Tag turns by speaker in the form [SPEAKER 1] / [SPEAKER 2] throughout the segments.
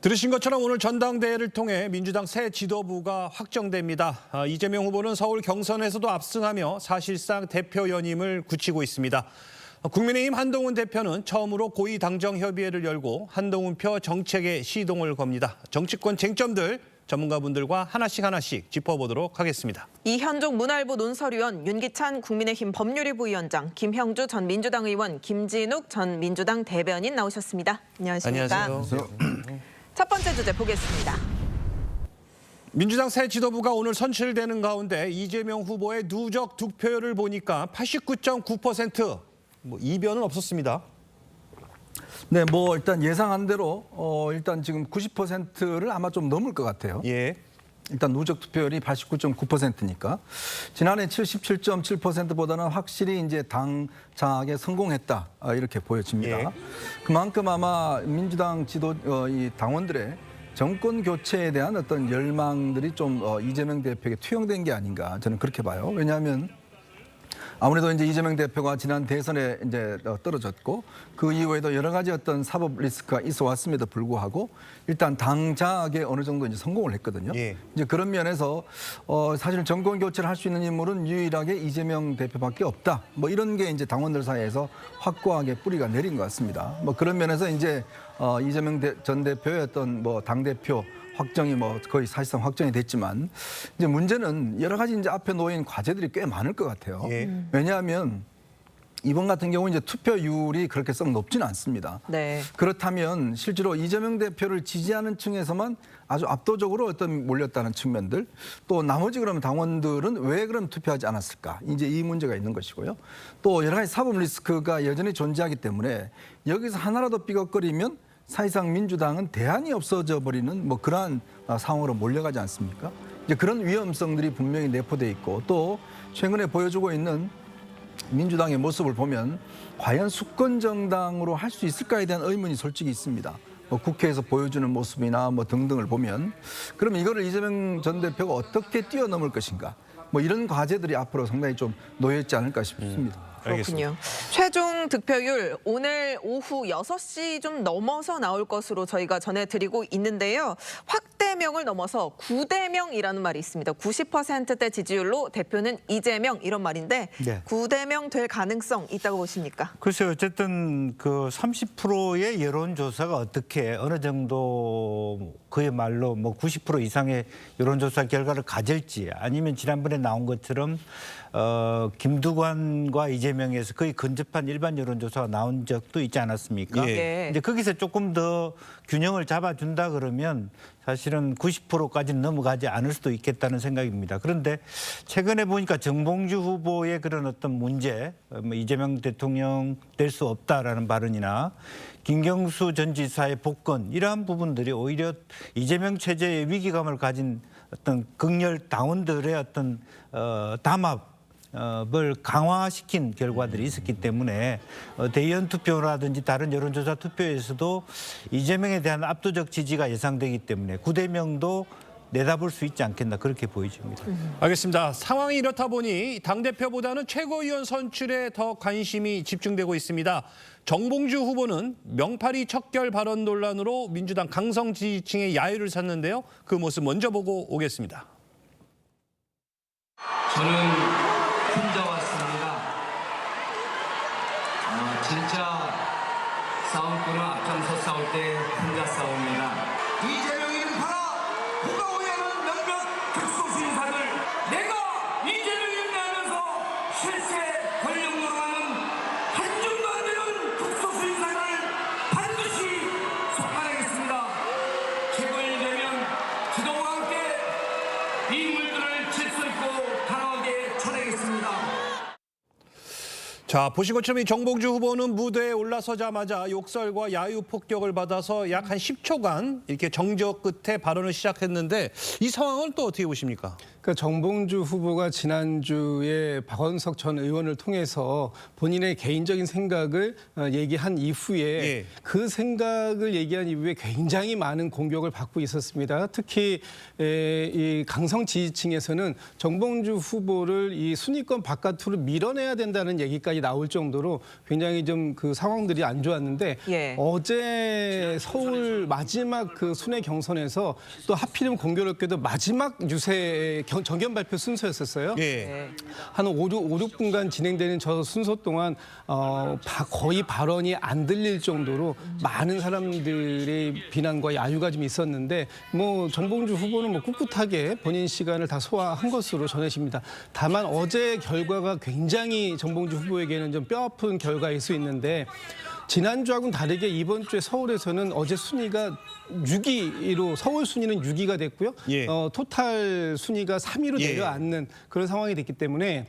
[SPEAKER 1] 들으신 것처럼 오늘 전당대회를 통해 민주당 새 지도부가 확정됩니다. 이재명 후보는 서울 경선에서도 압승하며 사실상 대표 연임을 굳히고 있습니다. 국민의힘 한동훈 대표는 처음으로 고위 당정 협의회를 열고 한동훈표 정책에 시동을 겁니다. 정치권 쟁점들 전문가분들과 하나씩 짚어보도록 하겠습니다.
[SPEAKER 2] 이현종 문화일보 논설위원, 윤기찬 국민의힘 법률위부 위원장, 김형주 전 민주당 의원, 김진욱 전 민주당 대변인 나오셨습니다. 안녕하십니까?
[SPEAKER 1] 안녕하세요.
[SPEAKER 2] 첫 번째 주제 보겠습니다.
[SPEAKER 1] 민주당 새 지도부가 오늘 선출되는 가운데 이재명 후보의 누적 득표율을 보니까 89.9%, 이변은 없었습니다.
[SPEAKER 3] 네, 일단 예상한 대로 일단 지금 90%를 아마 좀 넘을 것 같아요.
[SPEAKER 1] 예.
[SPEAKER 3] 일단 누적 투표율이 89.9%니까 지난해 77.7%보다는 확실히 이제 당 장악에 성공했다 이렇게 보여집니다.
[SPEAKER 1] 예.
[SPEAKER 3] 그만큼 아마 민주당 이 당원들의 정권 교체에 대한 어떤 열망들이 좀 이재명 대표에게 투영된 게 아닌가 저는 그렇게 봐요. 왜냐하면 아무래도 이제 이재명 대표가 지난 대선에 이제 떨어졌고 그 이후에도 여러 가지 어떤 사법 리스크가 있어 왔음에도 불구하고 일단 당 장악에 어느 정도 이제 성공을 했거든요.
[SPEAKER 1] 예.
[SPEAKER 3] 이제 그런 면에서 사실 정권 교체를 할 수 있는 인물은 유일하게 이재명 대표밖에 없다. 이런 게 이제 당원들 사이에서 확고하게 뿌리가 내린 것 같습니다. 그런 면에서 이제 이재명 전 대표의 어떤 당 대표 확정이 거의 사실상 확정이 됐지만 이제 문제는 여러 가지 이제 앞에 놓인 과제들이 꽤 많을 것 같아요.
[SPEAKER 1] 예.
[SPEAKER 3] 왜냐하면 이번 같은 경우 이제 투표율이 그렇게 썩 높지는 않습니다.
[SPEAKER 2] 네.
[SPEAKER 3] 그렇다면 실제로 이재명 대표를 지지하는 층에서만 아주 압도적으로 어떤 몰렸다는 측면들 또 나머지 그러면 당원들은 왜 그럼 투표하지 않았을까 이제 이 문제가 있는 것이고요. 또 여러 가지 사법 리스크가 여전히 존재하기 때문에 여기서 하나라도 삐걱거리면 사실상 민주당은 대안이 없어져 버리는 그러한 상황으로 몰려가지 않습니까? 이제 그런 위험성들이 분명히 내포돼 있고 또 최근에 보여주고 있는 민주당의 모습을 보면 과연 수권 정당으로 할 수 있을까에 대한 의문이 솔직히 있습니다. 국회에서 보여주는 모습이나 등등을 보면 그러면 이거를 이재명 전 대표가 어떻게 뛰어넘을 것인가? 이런 과제들이 앞으로 상당히 좀 놓여 있지 않을까 싶습니다.
[SPEAKER 2] 그렇군요. 최종 득표율 오늘 오후 6시 좀 넘어서 나올 것으로 저희가 전해드리고 있는데요. 확대명을 넘어서 9대명이라는 말이 있습니다. 90%대 지지율로 대표는 이재명 이런 말인데
[SPEAKER 4] 네.
[SPEAKER 2] 9대명 될 가능성 있다고 보십니까?
[SPEAKER 4] 글쎄요. 어쨌든 그 30%의 여론조사가 어떻게 어느 정도 그야말로 90% 이상의 여론조사 결과를 가질지 아니면 지난번에 나온 것처럼 김두관과 이재명에서 거의 근접한 일반 여론조사가 나온 적도 있지 않았습니까?
[SPEAKER 2] 예.
[SPEAKER 4] 이제 거기서 조금 더 균형을 잡아준다 그러면 사실은 90%까지는 넘어가지 않을 수도 있겠다는 생각입니다. 그런데 최근에 보니까 정봉주 후보의 그런 어떤 문제, 이재명 대통령 될 수 없다라는 발언이나 김경수 전 지사의 복권 이러한 부분들이 오히려 이재명 체제의 위기감을 가진 어떤 극렬 당원들의 어떤 담합을 강화시킨 결과들이 있었기 때문에 대의원 투표라든지 다른 여론조사 투표에서도 이재명에 대한 압도적 지지가 예상되기 때문에 9대명도 내다볼 수 있지 않겠나 그렇게 보여집니다.
[SPEAKER 1] 알겠습니다. 상황이 이렇다 보니 당대표보다는 최고위원 선출에 더 관심이 집중되고 있습니다. 정봉주 후보는 명파리 척결 발언 논란으로 민주당 강성 지지층의 야유를 샀는데요. 그 모습 먼저 보고 오겠습니다.
[SPEAKER 5] 저는 혼자 왔습니다. 진짜 싸울 거는 앞장서 싸울 때 혼자 싸웁니다. 이재명이 봐라! 누가 오해하는 몇몇 극소수인사들 내가 이재명이 하면서 실세 권력 노릇하는 한 줌도 안 되는 극소수인사를 반드시 속아내겠습니다. 최고일 되면 지도부와 함께 인물들을 질서 있고 단호하게 쳐내겠습니다.
[SPEAKER 1] 자, 보신 것처럼 이 정봉주 후보는 무대에 올라서자마자 욕설과 야유 폭격을 받아서 약 한 10초간 이렇게 정적 끝에 발언을 시작했는데 이 상황을 또 어떻게 보십니까?
[SPEAKER 6] 그러니까 정봉주 후보가 지난주에 박원석 전 의원을 통해서 본인의 개인적인 생각을 얘기한 이후에
[SPEAKER 1] 예.
[SPEAKER 6] 그 생각을 얘기한 이후에 굉장히 많은 공격을 받고 있었습니다. 특히 이 강성 지지층에서는 정봉주 후보를 이 순위권 바깥으로 밀어내야 된다는 얘기까지 나올 정도로 굉장히 좀 그 상황들이 안 좋았는데
[SPEAKER 2] 예.
[SPEAKER 6] 어제 서울 마지막 그 순회 경선에서 또 하필이면 공교롭게도 마지막 유세 정견 발표 순서였었어요.
[SPEAKER 1] 예.
[SPEAKER 6] 한 5, 6분간 진행되는 저 순서 동안 거의 발언이 안 들릴 정도로 많은 사람들의 비난과 야유가 좀 있었는데 뭐 정봉주 후보는 뭐 꿋꿋하게 본인 시간을 다 소화한 것으로 전해집니다. 다만 어제 결과가 굉장히 정봉주 후보에게는 좀 뼈아픈 결과일 수 있는데 지난주하고는 다르게 이번 주에 서울에서는 어제 순위가 6위로 서울 순위는 6위가 됐고요.
[SPEAKER 1] 예.
[SPEAKER 6] 토탈 순위가 3위로
[SPEAKER 1] 예.
[SPEAKER 6] 내려앉는 그런 상황이 됐기 때문에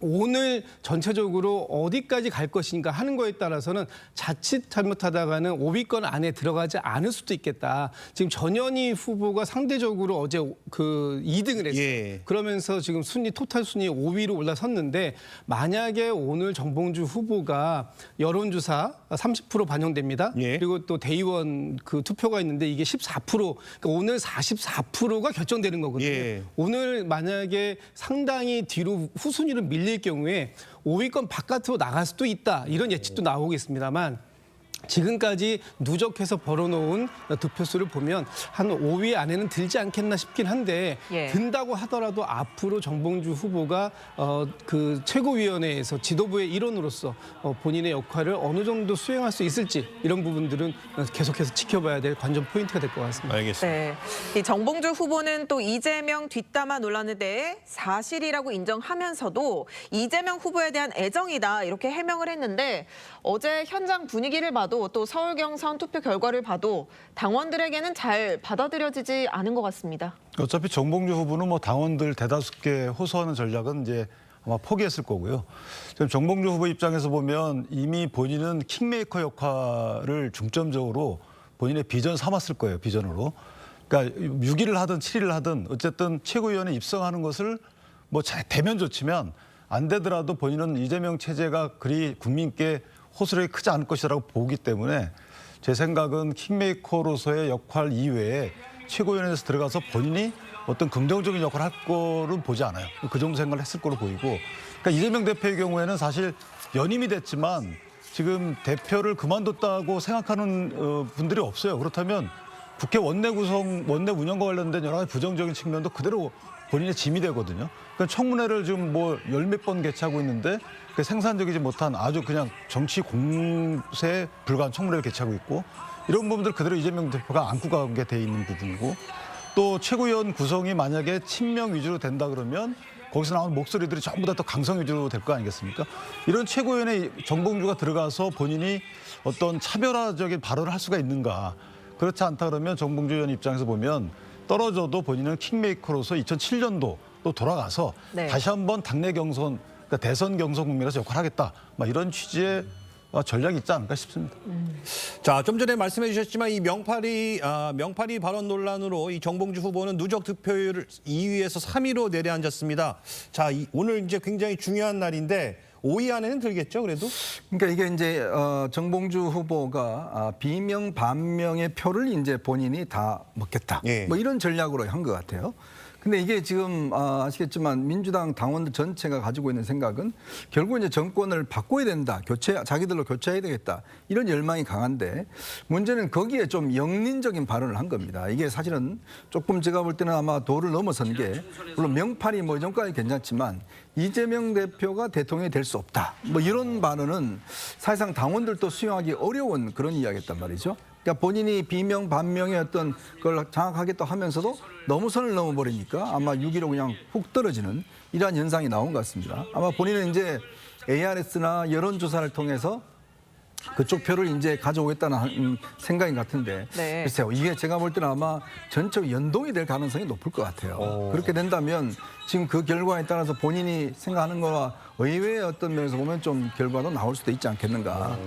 [SPEAKER 6] 오늘 전체적으로 어디까지 갈 것인가 하는 거에 따라서는 자칫 잘못하다가는 5위권 안에 들어가지 않을 수도 있겠다. 지금 전현희 후보가 상대적으로 어제 그 2등을 했어요.
[SPEAKER 1] 예.
[SPEAKER 6] 그러면서 지금 토탈 순위 5위로 올라섰는데 만약에 오늘 정봉주 후보가 여론조사 30% 반영됩니다.
[SPEAKER 1] 예.
[SPEAKER 6] 그리고 또 대의원 그 투표가 있는데 이게 14%, 그러니까 오늘 44%가 결정되는 거거든요.
[SPEAKER 1] 예.
[SPEAKER 6] 오늘 만약에 상당히 뒤로 후순위로 밀릴 경우에 5위권 바깥으로 나갈 수도 있다. 이런 예측도 나오겠습니다만 지금까지 누적해서 벌어놓은 득표수를 보면 한 5위 안에는 들지 않겠나 싶긴 한데
[SPEAKER 2] 예.
[SPEAKER 6] 든다고 하더라도 앞으로 정봉주 후보가 그 최고위원회에서 지도부의 일원으로서 본인의 역할을 어느 정도 수행할 수 있을지 이런 부분들은 계속해서 지켜봐야 될 관전 포인트가 될 것 같습니다.
[SPEAKER 1] 알겠습니다.
[SPEAKER 2] 네. 이 정봉주 후보는 또 이재명 뒷담화 논란에 대해 사실이라고 인정하면서도 이재명 후보에 대한 애정이다 이렇게 해명을 했는데 어제 현장 분위기를 봐도 또 서울 경선 투표 결과를 봐도 당원들에게는 잘 받아들여지지 않은 것 같습니다.
[SPEAKER 7] 어차피 정봉주 후보는 뭐 당원들 대다수께 호소하는 전략은 이제 아마 포기했을 거고요. 지금 정봉주 후보 입장에서 보면 이미 본인은 킹메이커 역할을 중점적으로 본인의 비전 삼았을 거예요. 비전으로. 그러니까 6위를 하든 7위를 하든 어쨌든 최고위원회 입성하는 것을 뭐 대면 조치면 안 되더라도 본인은 이재명 체제가 그리 국민께 호소력이 크지 않을 것이라고 보기 때문에 제 생각은 킹메이커로서의 역할 이외에 최고위원회에서 들어가서 본인이 어떤 긍정적인 역할을 할 거는 보지 않아요. 그 정도 생각을 했을 거로 보이고 그러니까 이재명 대표의 경우에는 사실 연임이 됐지만 지금 대표를 그만뒀다고 생각하는 분들이 없어요. 그렇다면 국회 원내 운영과 관련된 여러 가지 부정적인 측면도 그대로 본인의 짐이 되거든요. 그러니까 청문회를 지금 뭐 열 몇 번 개최하고 있는데 그 생산적이지 못한 아주 그냥 정치 공세에 불과한 청문회를 개최하고 있고 이런 부분들 그대로 이재명 대표가 안고 가게 돼 있는 부분이고 또 최고위원 구성이 만약에 친명 위주로 된다 그러면 거기서 나오는 목소리들이 전부 다 또 강성 위주로 될 거 아니겠습니까? 이런 최고위원회 정봉주가 들어가서 본인이 어떤 차별화적인 발언을 할 수가 있는가? 그렇지 않다 그러면 정봉주 의원 입장에서 보면 떨어져도 본인은 킹메이커로서 2007년도 또 돌아가서
[SPEAKER 2] 네.
[SPEAKER 7] 다시 한번 당내 경선, 그러니까 대선 경선 국면에서 역할하겠다. 막 이런 취지의 전략이 있지 않을까 싶습니다.
[SPEAKER 1] 자, 좀 전에 말씀해 주셨지만 이 명파리 발언 논란으로 이 정봉주 후보는 누적 득표율 2위에서 3위로 내려앉았습니다. 자, 오늘 이제 굉장히 중요한 날인데 5위 안에는 들겠죠, 그래도?
[SPEAKER 3] 그러니까 이게 이제 정봉주 후보가 비명 반명의 표를 이제 본인이 다 먹겠다.
[SPEAKER 1] 예.
[SPEAKER 3] 뭐 이런 전략으로 한 것 같아요. 근데 이게 지금 아시겠지만 민주당 당원들 전체가 가지고 있는 생각은 결국 이제 정권을 바꿔야 된다. 자기들로 교체해야 되겠다. 이런 열망이 강한데 문제는 거기에 좀 영린적인 발언을 한 겁니다. 이게 사실은 조금 제가 볼 때는 아마 도를 넘어선 게 물론 명팔이 뭐 이전까지 괜찮지만 이재명 대표가 대통령이 될 수 없다. 뭐 이런 발언은 사실상 당원들도 수용하기 어려운 그런 이야기였단 말이죠. 그러니까 본인이 비명 반명의 어떤 걸 장악하겠다 하면서도 너무 선을 넘어버리니까 아마 6위로 그냥 훅 떨어지는 이러한 현상이 나온 것 같습니다. 아마 본인은 이제 ARS나 여론조사를 통해서 그쪽 표를 이제 가져오겠다는 생각인 것 같은데
[SPEAKER 2] 네.
[SPEAKER 3] 글쎄요. 이게 제가 볼 때는 아마 전적 연동이 될 가능성이 높을 것 같아요. 그렇게 된다면 지금 그 결과에 따라서 본인이 생각하는 거와 의외의 어떤 면에서 보면 좀 결과도 나올 수도 있지 않겠는가.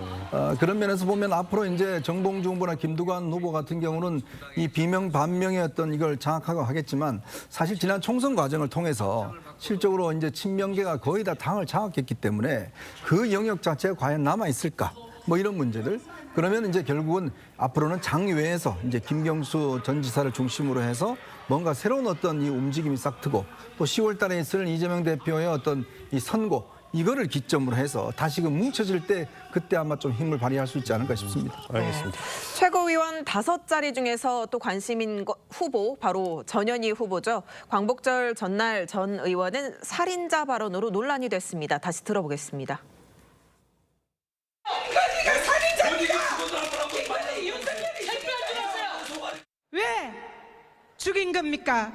[SPEAKER 3] 그런 면에서 보면 앞으로 이제 정봉주 후보나 김두관 후보 같은 경우는 이 비명 반명의 어떤 이걸 장악하고 하겠지만 사실 지난 총선 과정을 통해서 실적으로 이제 친명계가 거의 다 당을 장악했기 때문에 그 영역 자체가 과연 남아 있을까? 뭐 이런 문제들. 그러면 이제 결국은 앞으로는 장외에서 이제 김경수 전 지사를 중심으로 해서 뭔가 새로운 어떤 이 움직임이 싹 트고 또 10월 달에 있을 이재명 대표의 어떤 이 선고 이거를 기점으로 해서 다시금 뭉쳐질 때 그때 아마 좀 힘을 발휘할 수 있지 않을까 싶습니다.
[SPEAKER 1] 알겠습니다.
[SPEAKER 2] 최고위원 5자리 중에서 또 관심인 후보 바로 전현희 후보죠. 광복절 전날 전 의원은 살인자 발언으로 논란이 됐습니다. 다시 들어보겠습니다.
[SPEAKER 8] 왜 죽인 겁니까?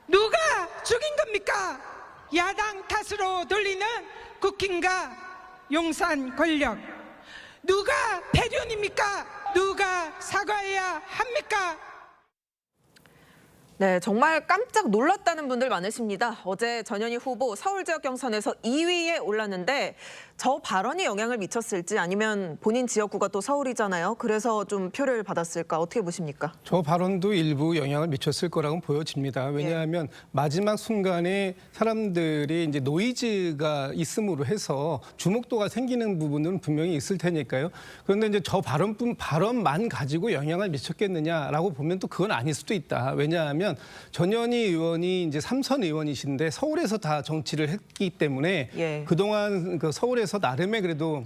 [SPEAKER 8] 누가 죽인 겁니까? 야당 탓으로 돌리는 국힘과 용산 권력. 누가 패륜입니까? 누가 사과해야 합니까?
[SPEAKER 2] 네, 정말 깜짝 놀랐다는 분들 많으십니다. 어제 전현희 후보 서울 지역 경선에서 2위에 올랐는데 저 발언이 영향을 미쳤을지 아니면 본인 지역구가 또 서울이잖아요. 그래서 좀 표를 받았을까 어떻게 보십니까?
[SPEAKER 6] 저 발언도 일부 영향을 미쳤을 거라고 보여집니다. 왜냐하면 마지막 순간에 사람들이 이제 노이즈가 있음으로 해서 주목도가 생기는 부분은 분명히 있을 테니까요. 그런데 이제 저 발언만 가지고 영향을 미쳤겠느냐라고 보면 또 그건 아닐 수도 있다. 왜냐하면 전현희 의원이 이제 3선 의원이신데 서울에서 다 정치를 했기 때문에
[SPEAKER 2] 예.
[SPEAKER 6] 그동안 그 서울에서 나름의 그래도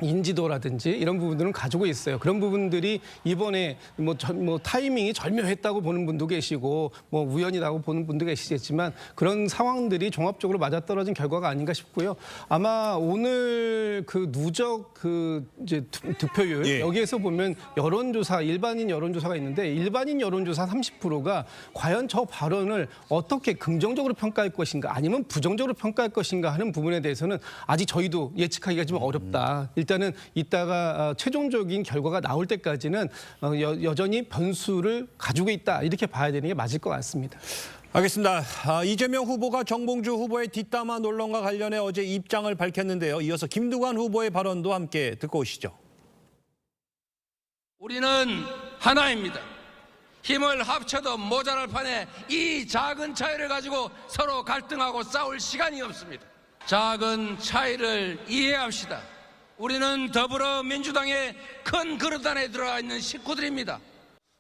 [SPEAKER 6] 인지도라든지 이런 부분들은 가지고 있어요. 그런 부분들이 이번에 뭐 타이밍이 절묘했다고 보는 분도 계시고 뭐 우연이라고 보는 분도 계시겠지만 그런 상황들이 종합적으로 맞아떨어진 결과가 아닌가 싶고요. 아마 오늘 그 누적 그 이제 득표율
[SPEAKER 1] 예.
[SPEAKER 6] 여기에서 보면 여론조사 일반인 여론조사가 있는데 일반인 여론조사 30%가 과연 저 발언을 어떻게 긍정적으로 평가할 것인가 아니면 부정적으로 평가할 것인가 하는 부분에 대해서는 아직 저희도 예측하기가 좀 어렵다. 일단은 이따가 최종적인 결과가 나올 때까지는 여전히 변수를 가지고 있다 이렇게 봐야 되는 게 맞을 것 같습니다.
[SPEAKER 1] 알겠습니다. 이재명 후보가 정봉주 후보의 뒷담화 논란과 관련해 어제 입장을 밝혔는데요. 이어서 김두관 후보의 발언도 함께 듣고 오시죠.
[SPEAKER 5] 우리는 하나입니다. 힘을 합쳐도 모자랄 판에 이 작은 차이를 가지고 서로 갈등하고 싸울 시간이 없습니다. 작은 차이를 이해합시다. 우리는 더불어민주당의 큰 그릇 안에 들어가 있는 식구들입니다.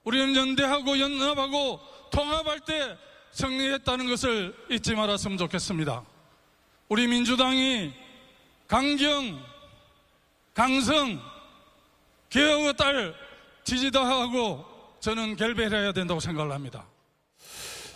[SPEAKER 9] 우리는 연대하고 연합하고 통합할 때 승리했다는 것을 잊지 말았으면 좋겠습니다. 우리 민주당이 강경, 강성, 개혁의 딸 지지다하고 저는 결별해야 된다고 생각을 합니다.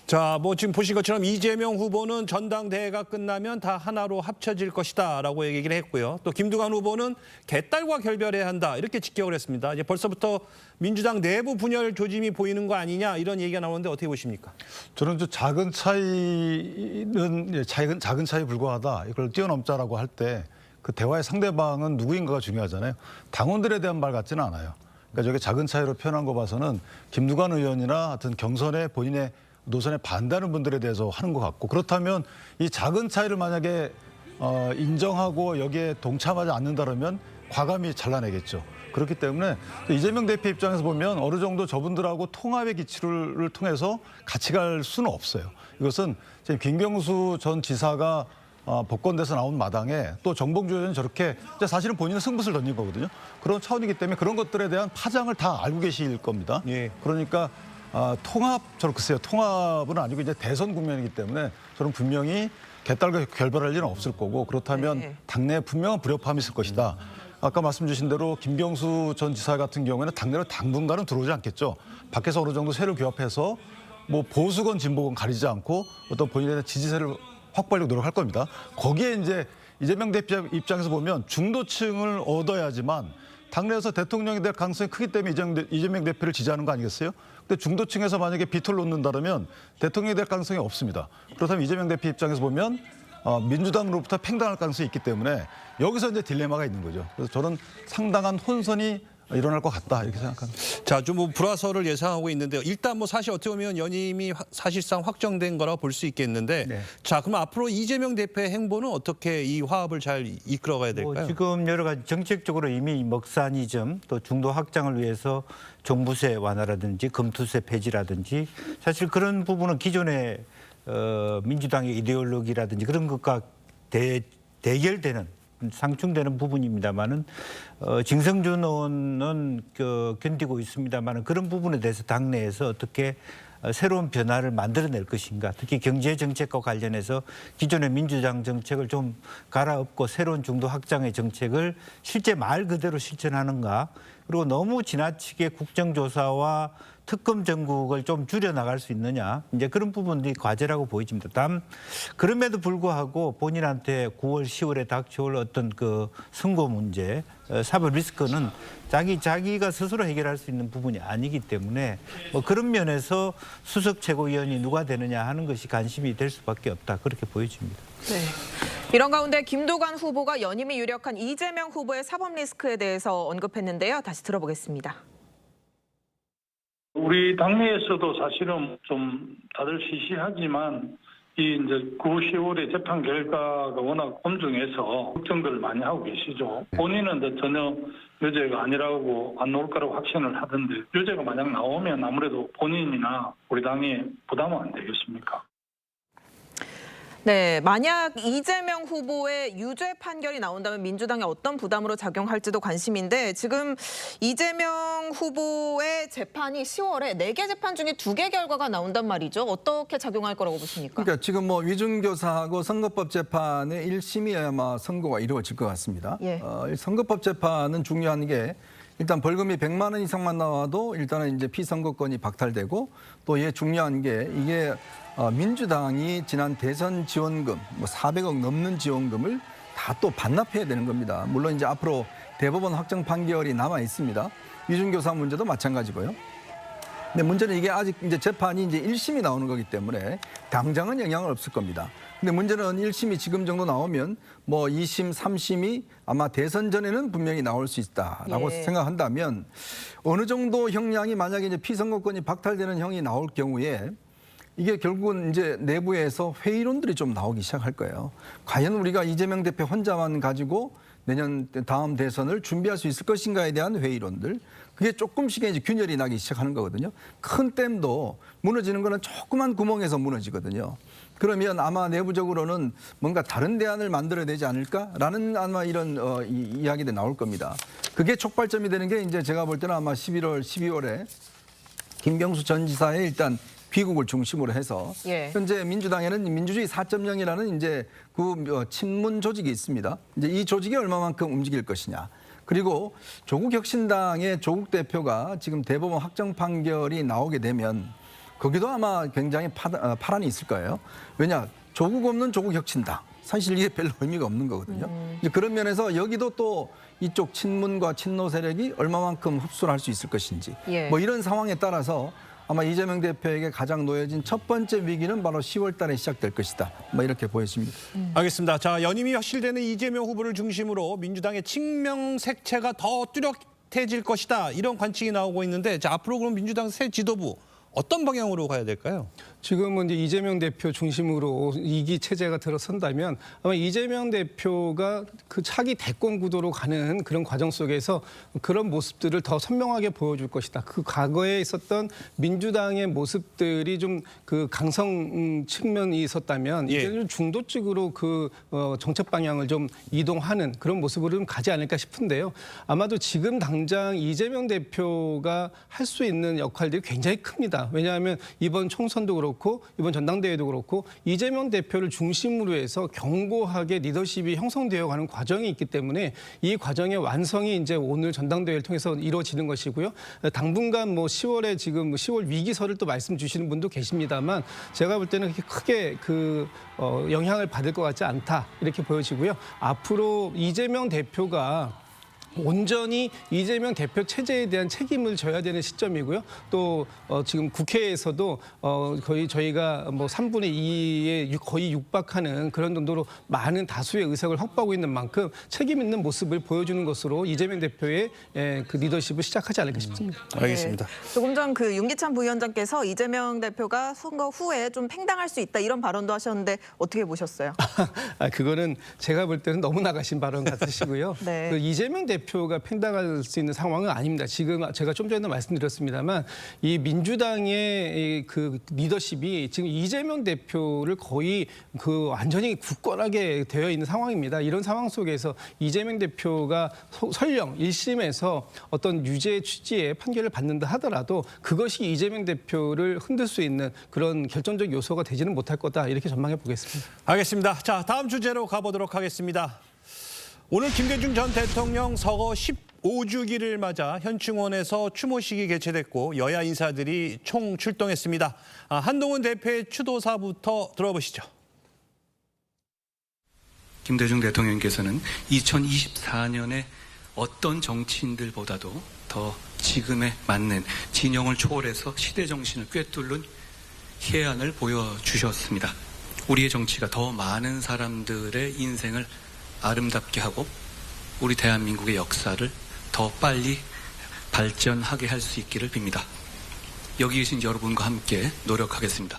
[SPEAKER 1] 자, 뭐 지금 보신 것처럼 이재명 후보는 전당대회가 끝나면 다 하나로 합쳐질 것이다라고 얘기를 했고요. 또 김두관 후보는 개딸과 결별해야 한다 이렇게 직격을 했습니다. 이제 벌써부터 민주당 내부 분열 조짐이 보이는 거 아니냐 이런 얘기가 나오는데 어떻게 보십니까?
[SPEAKER 7] 저는 작은 차이는 작은 차이에 불과하다. 이걸 뛰어넘자라고 할 때 그 대화의 상대방은 누구인가가 중요하잖아요. 당원들에 대한 말 같지는 않아요. 그러니까 저게 작은 차이로 표현한 거 봐서는 김두관 의원이나 하여튼 경선에 본인의 노선에 반대하는 분들에 대해서 하는 것 같고 그렇다면 이 작은 차이를 만약에 인정하고 여기에 동참하지 않는다면 과감히 잘라내겠죠. 그렇기 때문에 이재명 대표 입장에서 보면 어느 정도 저분들하고 통합의 기치를 통해서 같이 갈 수는 없어요. 이것은 지금 김경수 전 지사가 복권돼서 나온 마당에 또 정봉주 의원이 저렇게 사실은 본인은 승부수를 던진 거거든요. 그런 차원이기 때문에 그런 것들에 대한 파장을 다 알고 계실 겁니다.
[SPEAKER 1] 예.
[SPEAKER 7] 그러니까 통합, 글쎄요. 통합은 아니고 이제 대선 국면이기 때문에 저는 분명히 개딸과 결별할 일은 없을 거고 그렇다면
[SPEAKER 2] 네.
[SPEAKER 7] 당내에 분명한 불협화음이 있을 것이다. 아까 말씀 주신 대로 김경수 전 지사 같은 경우에는 당내로 당분간은 들어오지 않겠죠. 밖에서 어느 정도 세를 규합해서 뭐 보수건 진보건 가리지 않고 어떤 본인에 대한 지지세를 확보하려고 노력할 겁니다. 거기에 이제 이재명 대표 입장에서 보면 중도층을 얻어야지만 당내에서 대통령이 될 가능성이 크기 때문에 이재명 대표를 지지하는 거 아니겠어요? 근데 중도층에서 만약에 비토를 놓는다면 대통령이 될 가능성이 없습니다. 그렇다면 이재명 대표 입장에서 보면 민주당으로부터 팽당할 가능성이 있기 때문에 여기서 이제 딜레마가 있는 거죠. 그래서 저는 상당한 혼선이 일어날 것 같다 이렇게 생각합니다.
[SPEAKER 1] 자, 좀 뭐 불화설을 예상하고 있는데요. 일단 뭐 사실 어떻게 보면 연임이 사실상 확정된 거라 볼 수 있겠는데,
[SPEAKER 4] 네.
[SPEAKER 1] 자, 그럼 앞으로 이재명 대표의 행보는 어떻게 이 화합을 잘 이끌어가야 될까요?
[SPEAKER 4] 지금 여러 가지 정책적으로 이미 먹사니즘 또 중도 확장을 위해서 종부세 완화라든지 금투세 폐지라든지 사실 그런 부분은 기존의 민주당의 이데올로기라든지 그런 것과 대결되는 상충되는 부분입니다만은 징성준 의원은 견디고 있습니다만은 그런 부분에 대해서 당내에서 어떻게 새로운 변화를 만들어낼 것인가, 특히 경제 정책과 관련해서 기존의 민주당 정책을 좀 갈아엎고 새로운 중도 확장의 정책을 실제 말 그대로 실천하는가, 그리고 너무 지나치게 국정조사와 특검 전국을 좀 줄여 나갈 수 있느냐, 이제 그런 부분들이 과제라고 보여집니다. 다음 그럼에도 불구하고 본인한테 9월, 10월에 닥쳐올 어떤 그 선거 문제, 사법 리스크는 자기가 스스로 해결할 수 있는 부분이 아니기 때문에 뭐 그런 면에서 수석 최고위원이 누가 되느냐 하는 것이 관심이 될 수밖에 없다, 그렇게 보여집니다.
[SPEAKER 2] 네. 이런 가운데 김두관 후보가 연임이 유력한 이재명 후보의 사법 리스크에 대해서 언급했는데요. 다시 들어보겠습니다.
[SPEAKER 10] 우리 당내에서도 사실은 좀 다들 시시하지만 이 이제 9, 10월의 재판 결과가 워낙 엄중해서 걱정들을 많이 하고 계시죠. 본인은 이제 전혀 유죄가 아니라고 안 나올 거라고 확신을 하던데 유죄가 만약 나오면 아무래도 본인이나 우리 당에 부담은 안 되겠습니까?
[SPEAKER 2] 네, 만약 이재명 후보의 유죄 판결이 나온다면 민주당에 어떤 부담으로 작용할지도 관심인데, 지금 이재명 후보의 재판이 10월에 4개 재판 중에 2개 결과가 나온단 말이죠. 어떻게 작용할 거라고 보십니까?
[SPEAKER 3] 그러니까 지금 뭐 위중교사하고 선거법 재판의 1심이 아마 선고가 이루어질 것 같습니다.
[SPEAKER 2] 예.
[SPEAKER 3] 선거법 재판은 중요한 게 일단 벌금이 100만 원 이상만 나와도 일단은 이제 피선거권이 박탈되고, 또 예 중요한 게 이게 민주당이 지난 대선 지원금 뭐 400억 넘는 지원금을 다 또 반납해야 되는 겁니다. 물론 이제 앞으로 대법원 확정 판결이 남아 있습니다. 위중교사 문제도 마찬가지고요. 근데 문제는 이게 아직 이제 재판이 이제 1심이 나오는 거기 때문에 당장은 영향은 없을 겁니다. 근데 문제는 1심이 지금 정도 나오면 뭐 2심, 3심이 아마 대선 전에는 분명히 나올 수 있다라고 생각한다면, 어느 정도 형량이 만약에 이제 피선거권이 박탈되는 형이 나올 경우에 이게 결국은 이제 내부에서 회의론들이 좀 나오기 시작할 거예요. 과연 우리가 이재명 대표 혼자만 가지고 내년 다음 대선을 준비할 수 있을 것인가에 대한 회의론들, 그게 조금씩 이제 균열이 나기 시작하는 거거든요. 큰 댐도 무너지는 거는 조그만 구멍에서 무너지거든요. 그러면 아마 내부적으로는 뭔가 다른 대안을 만들어야 되지 않을까라는 아마 이런 이야기들이 나올 겁니다. 그게 촉발점이 되는 게 이제 제가 볼 때는 아마 11월, 12월에 김경수 전 지사의 일단 귀국을 중심으로 해서 현재 민주당에는 민주주의 4.0이라는 이제 그 친문 조직이 있습니다. 이제 이 조직이 얼마만큼 움직일 것이냐. 그리고 조국 혁신당의 조국 대표가 지금 대법원 확정 판결이 나오게 되면 거기도 아마 굉장히 파란이 있을 거예요. 왜냐, 조국 없는 조국 혁신당. 사실 이게 별로 의미가 없는 거거든요. 이제 그런 면에서 여기도 또 이쪽 친문과 친노 세력이 얼마만큼 흡수를 할 수 있을 것인지. 뭐 이런 상황에 따라서 아마 이재명 대표에게 가장 놓여진 첫 번째 위기는 바로 10월 달에 시작될 것이다. 뭐 이렇게 보여집니다.
[SPEAKER 1] 알겠습니다. 자, 연임이 확실되는 이재명 후보를 중심으로 민주당의 친명 색채가 더 뚜렷해질 것이다, 이런 관측이 나오고 있는데, 자, 앞으로 그럼 민주당 새 지도부 어떤 방향으로 가야 될까요?
[SPEAKER 6] 지금은 이제 이재명 대표 중심으로 2기 체제가 들어선다면 아마 이재명 대표가 그 차기 대권 구도로 가는 그런 과정 속에서 그런 모습들을 더 선명하게 보여줄 것이다. 그 과거에 있었던 민주당의 모습들이 좀 그 강성 측면이 있었다면 이제는 중도 쪽으로 그 정책 방향을 좀 이동하는 그런 모습으로 좀 가지 않을까 싶은데요. 아마도 지금 당장 이재명 대표가 할 수 있는 역할들이 굉장히 큽니다. 왜냐하면 이번 총선도 그렇고 이번 전당대회도 그렇고 이재명 대표를 중심으로 해서 견고하게 리더십이 형성되어 가는 과정이 있기 때문에 이 과정의 완성이 이제 오늘 전당대회를 통해서 이루어지는 것이고요. 당분간 뭐 10월에 지금 10월 위기설을 또 말씀 주시는 분도 계십니다만 제가 볼 때는 그렇게 크게 영향을 받을 것 같지 않다, 이렇게 보여지고요. 앞으로 이재명 대표가 온전히 이재명 대표 체제에 대한 책임을 져야 되는 시점이고요. 또 지금 국회에서도 거의 저희가 뭐 3분의 2에 거의 육박하는 그런 정도로 많은 다수의 의석을 확보하고 있는 만큼 책임 있는 모습을 보여주는 것으로 이재명 대표의 그 리더십을 시작하지 않을까 싶습니다.
[SPEAKER 1] 알겠습니다.
[SPEAKER 2] 네. 조금 전 그 윤기찬 부위원장께서 이재명 대표가 선거 후에 좀 팽당할 수 있다 이런 발언도 하셨는데 어떻게 보셨어요?
[SPEAKER 6] 그거는 제가 볼 때는 너무 나가신 발언 같으시고요.
[SPEAKER 2] 네.
[SPEAKER 6] 그 이재명 대표가 팽당할 수 있는 상황은 아닙니다. 지금 제가 좀 전에도 말씀드렸습니다만 이 민주당의 그 리더십이 지금 이재명 대표를 거의 그 완전히 굳건하게 되어 있는 상황입니다. 이런 상황 속에서 이재명 대표가 설령 1심에서 어떤 유죄 취지의 판결을 받는다 하더라도 그것이 이재명 대표를 흔들 수 있는 그런 결정적 요소가 되지는 못할 거다 이렇게 전망해 보겠습니다.
[SPEAKER 1] 알겠습니다. 자, 다음 주제로 가보도록 하겠습니다. 오늘 김대중 전 대통령 서거 15주기를 맞아 현충원에서 추모식이 개최됐고 여야 인사들이 총 출동했습니다. 한동훈 대표의 추도사부터 들어보시죠.
[SPEAKER 11] 김대중 대통령께서는 2024년에 어떤 정치인들보다도 더 지금에 맞는 진영을 초월해서 시대 정신을 꿰뚫는 해안을 보여주셨습니다. 우리의 정치가 더 많은 사람들의 인생을 아름답게 하고 우리 대한민국의 역사를 더 빨리 발전하게 할 수 있기를 빕니다. 여기 계신 여러분과 함께 노력하겠습니다.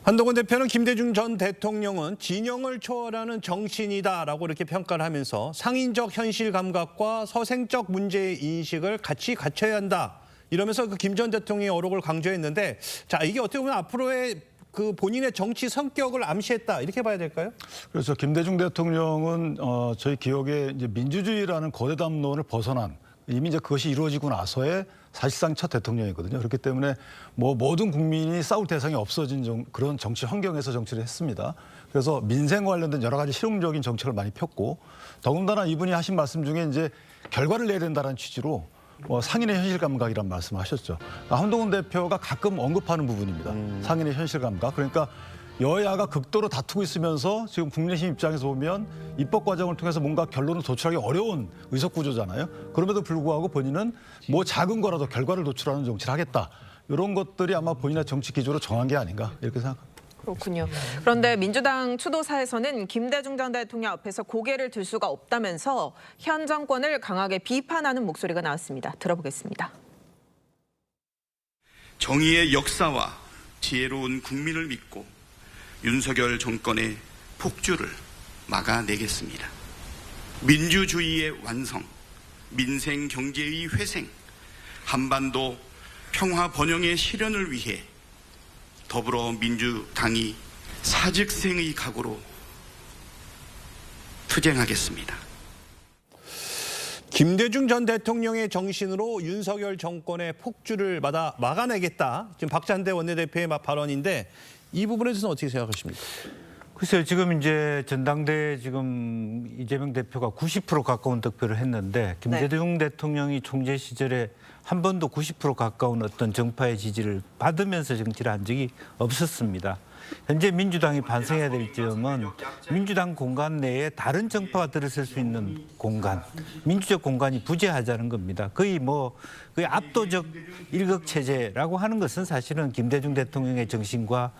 [SPEAKER 1] 한동훈 대표는 김대중 전 대통령은 진영을 초월하는 정치인이다라고 이렇게 평가를 하면서 상인적 현실 감각과 서생적 문제의 인식을 같이 갖춰야 한다. 이러면서 그 김 전 대통령의 어록을 강조했는데 자, 이게 어떻게 보면 앞으로의 그 본인의 정치 성격을 암시했다 이렇게 봐야 될까요?
[SPEAKER 7] 그래서 김대중 대통령은 저희 기억에 이제 민주주의라는 거대 담론을 벗어난 이미 이제 그것이 이루어지고 나서의 사실상 첫 대통령이거든요. 그렇기 때문에 뭐 모든 국민이 싸울 대상이 없어진 그런 정치 환경에서 정치를 했습니다. 그래서 민생 관련된 여러 가지 실용적인 정책을 많이 폈고 더군다나 이분이 하신 말씀 중에 이제 결과를 내야 된다는 취지로 상인의 현실 감각이란 말씀하셨죠. 한동훈 대표가 가끔 언급하는 부분입니다. 상인의 현실 감각. 그러니까 여야가 극도로 다투고 있으면서 지금 국민의힘 입장에서 보면 입법 과정을 통해서 뭔가 결론을 도출하기 어려운 의석 구조잖아요. 그럼에도 불구하고 본인은 뭐 작은 거라도 결과를 도출하는 정치를 하겠다. 이런 것들이 아마 본인의 정치 기조로 정한 게 아닌가 이렇게 생각합니다.
[SPEAKER 2] 그렇군요. 그런데 민주당 추도사에서는 김대중 전 대통령 앞에서 고개를 들 수가 없다면서 현 정권을 강하게 비판하는 목소리가 나왔습니다. 들어보겠습니다.
[SPEAKER 12] 정의의 역사와 지혜로운 국민을 믿고 윤석열 정권의 폭주를 막아내겠습니다. 민주주의의 완성, 민생 경제의 회생, 한반도 평화 번영의 실현을 위해 더불어민주당이 사직생의 각오로 투쟁하겠습니다.
[SPEAKER 1] 김대중 전 대통령의 정신으로 윤석열 정권의 폭주를 막아내겠다. 지금 박찬대 원내대표의 발언인데 이 부분에 대해서는 어떻게 생각하십니까?
[SPEAKER 4] 글쎄요, 지금 이제 전당대회 지금 이재명 대표가 90% 가까운 득표를 했는데 김대중 대통령이 총재 시절에 한 번도 90% 가까운 어떤 정파의 지지를 받으면서 정치를 한 적이 없었습니다. 현재 민주당이 반성해야 될 점은 민주당 공간 내에 다른 정파가 들어설 수 있는 공간, 민주적 공간이 부재하자는 겁니다. 거의 압도적 일극 체제라고 하는 것은 사실은 김대중 대통령의 정신과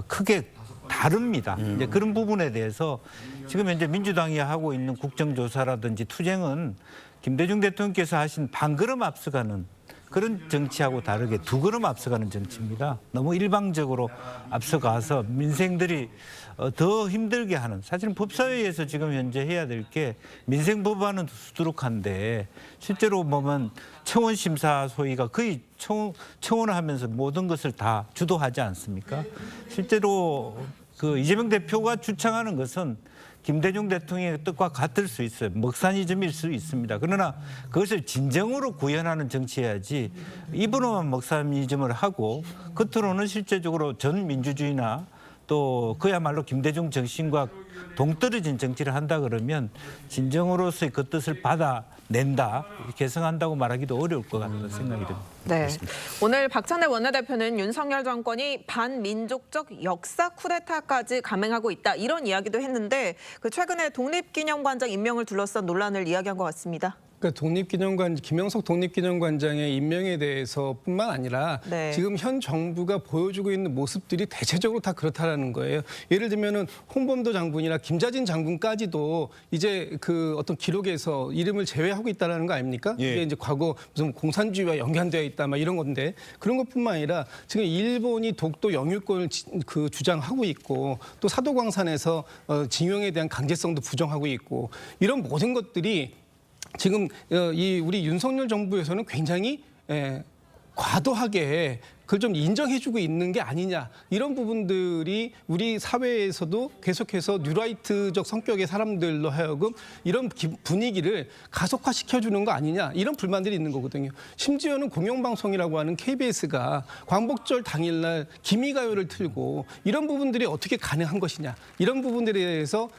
[SPEAKER 4] 크게 다릅니다. 이제 그런 부분에 대해서 지금 현재 민주당이 하고 있는 국정조사라든지 투쟁은 김대중 대통령께서 하신 반걸음 앞서가는 그런 정치하고 다르게 두 걸음 앞서가는 정치입니다. 너무 일방적으로 앞서가서 민생들이 더 힘들게 하는, 사실은 법사위에서 지금 현재 해야 될 게 민생 법안은 수두룩한데 실제로 보면 청원 심사 소위가 거의 청원을 하면서 모든 것을 다 주도하지 않습니까? 실제로 그 이재명 대표가 주창하는 것은 김대중 대통령의 뜻과 같을 수 있어요. 먹사니즘일 수 있습니다. 그러나 그것을 진정으로 구현하는 정치해야지 입으로만 먹사니즘을 하고 겉으로는 실제적으로 전 민주주의나 또 그야말로 김대중 정신과 동떨어진 정치를 한다 그러면 진정으로서의 그 뜻을 받아낸다, 개성한다고 말하기도 어려울 것 같다는 생각이 듭니다.
[SPEAKER 2] 네. 오늘 박찬대 원내대표는 윤석열 정권이 반민족적 역사 쿠데타까지 감행하고 있다, 이런 이야기도 했는데 그 최근에 독립기념관장 임명을 둘러싼 논란을 이야기한 것 같습니다.
[SPEAKER 6] 그러니까 김영석 독립기념관장의 임명에 대해서뿐만 아니라
[SPEAKER 2] 네.
[SPEAKER 6] 지금 현 정부가 보여주고 있는 모습들이 대체적으로 다 그렇다라는 거예요. 예를 들면은 홍범도 장군이나 김자진 장군까지도 이제 그 어떤 기록에서 이름을 제외하고 있다라는 거 아닙니까?
[SPEAKER 1] 예.
[SPEAKER 6] 이게 이제 과거 무슨 공산주의와 연관되어 있다, 막 이런 건데, 그런 것뿐만 아니라 지금 일본이 독도 영유권을 주장하고 있고, 또 사도광산에서 징용에 대한 강제성도 부정하고 있고, 이런 모든 것들이 지금 우리 윤석열 정부에서는 굉장히 과도하게 그걸 좀 인정해주고 있는 게 아니냐, 이런 부분들이 우리 사회에서도 계속해서 뉴라이트적 성격의 사람들로 하여금 이런 분위기를 가속화시켜주는 거 아니냐, 이런 불만들이 있는 거거든요. 심지어는 공영방송이라고 하는 KBS가 광복절 당일날 기미가요를 틀고 이런 부분들이 어떻게 가능한 것이냐, 이런 부분들에 대해서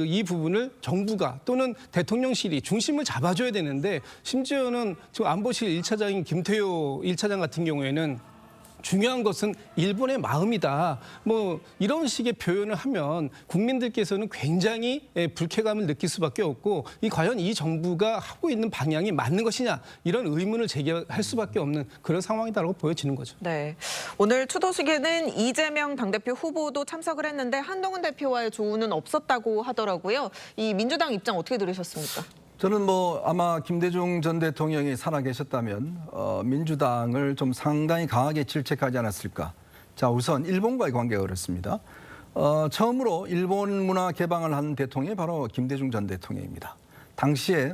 [SPEAKER 6] 이 부분을 정부가 또는 대통령실이 중심을 잡아줘야 되는데, 심지어는 지금 안보실 1차장인 김태효 1차장 같은 경우에는 중요한 것은 일본의 마음이다, 뭐 이런 식의 표현을 하면 국민들께서는 굉장히 불쾌감을 느낄 수밖에 없고, 과연 이 정부가 하고 있는 방향이 맞는 것이냐, 이런 의문을 제기할 수밖에 없는 그런 상황이다라고 보여지는 거죠.
[SPEAKER 2] 네. 오늘 추도식에는 이재명 당대표 후보도 참석을 했는데 한동훈 대표와의 조우는 없었다고 하더라고요. 이 민주당 입장 어떻게 들으셨습니까?
[SPEAKER 3] 저는 아마 김대중 전 대통령이 살아계셨다면 민주당을 좀 상당히 강하게 질책하지 않았을까. 자, 우선 일본과의 관계가 그렇습니다. 처음으로 일본 문화 개방을 한 대통령이 바로 김대중 전 대통령입니다. 당시에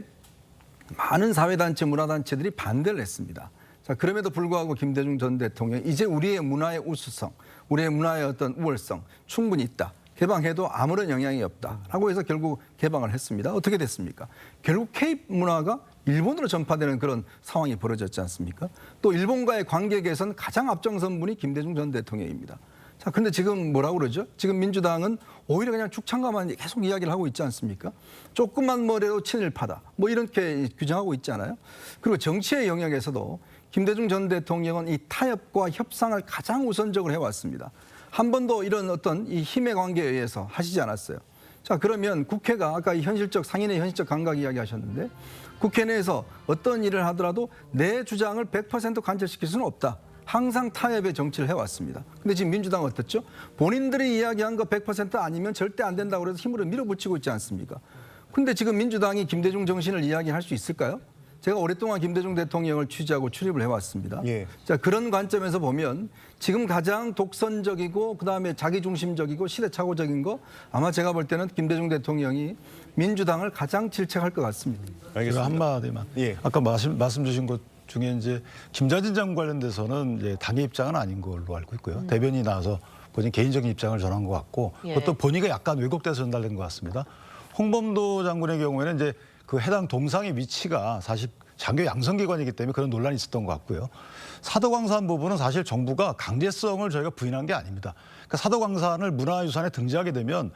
[SPEAKER 3] 많은 사회단체, 문화단체들이 반대를 했습니다. 자, 그럼에도 불구하고 김대중 전 대통령이 이제 우리의 문화의 우수성, 우리의 문화의 어떤 우월성 충분히 있다, 개방해도 아무런 영향이 없다라고 해서 결국 개방을 했습니다. 어떻게 됐습니까? 결국 K 문화가 일본으로 전파되는 그런 상황이 벌어졌지 않습니까? 또 일본과의 관계 개선 가장 앞장선 분이 김대중 전 대통령입니다. 자, 근데 지금 뭐라고 그러죠? 지금 민주당은 오히려 그냥 축창가만 계속 이야기를 하고 있지 않습니까? 조금만 뭐래도 친일파다, 뭐 이렇게 규정하고 있지 않아요? 그리고 정치의 영역에서도 김대중 전 대통령은 이 타협과 협상을 가장 우선적으로 해왔습니다. 한 번도 이런 어떤 이 힘의 관계에 의해서 하시지 않았어요. 자, 그러면 국회가 아까 이 상인의 현실적 감각 이야기 하셨는데, 국회 내에서 어떤 일을 하더라도 내 주장을 100% 관철시킬 수는 없다. 항상 타협의 정치를 해왔습니다. 근데 지금 민주당은 어떻죠? 본인들이 이야기한 거 100% 아니면 절대 안 된다고 그래서 힘으로 밀어붙이고 있지 않습니까? 근데 지금 민주당이 김대중 정신을 이야기할 수 있을까요? 제가 오랫동안 김대중 대통령을 취재하고 출입을 해왔습니다.
[SPEAKER 1] 예.
[SPEAKER 3] 자, 그런 관점에서 보면 지금 가장 독선적이고 그다음에 자기중심적이고 시대착오적인 거, 아마 제가 볼 때는 김대중 대통령이 민주당을 가장 질책할 것 같습니다.
[SPEAKER 7] 제가 한마디만.
[SPEAKER 1] 예.
[SPEAKER 7] 아까 말씀 주신 것 중에 이제 김자진 장관 관련돼서는 이제 당의 입장은 아닌 걸로 알고 있고요. 대변인이 나와서 본인 개인적인 입장을 전한 것 같고,
[SPEAKER 2] 예.
[SPEAKER 7] 그것도 본의가 약간 왜곡돼서 전달된 것 같습니다. 홍범도 장군의 경우에는 이제 그 해당 동상의 위치가 사실 장교 양성기관이기 때문에 그런 논란이 있었던 것 같고요. 사도광산 부분은 사실 정부가 강제성을 저희가 부인한 게 아닙니다. 그러니까 사도광산을 문화유산에 등재하게 되면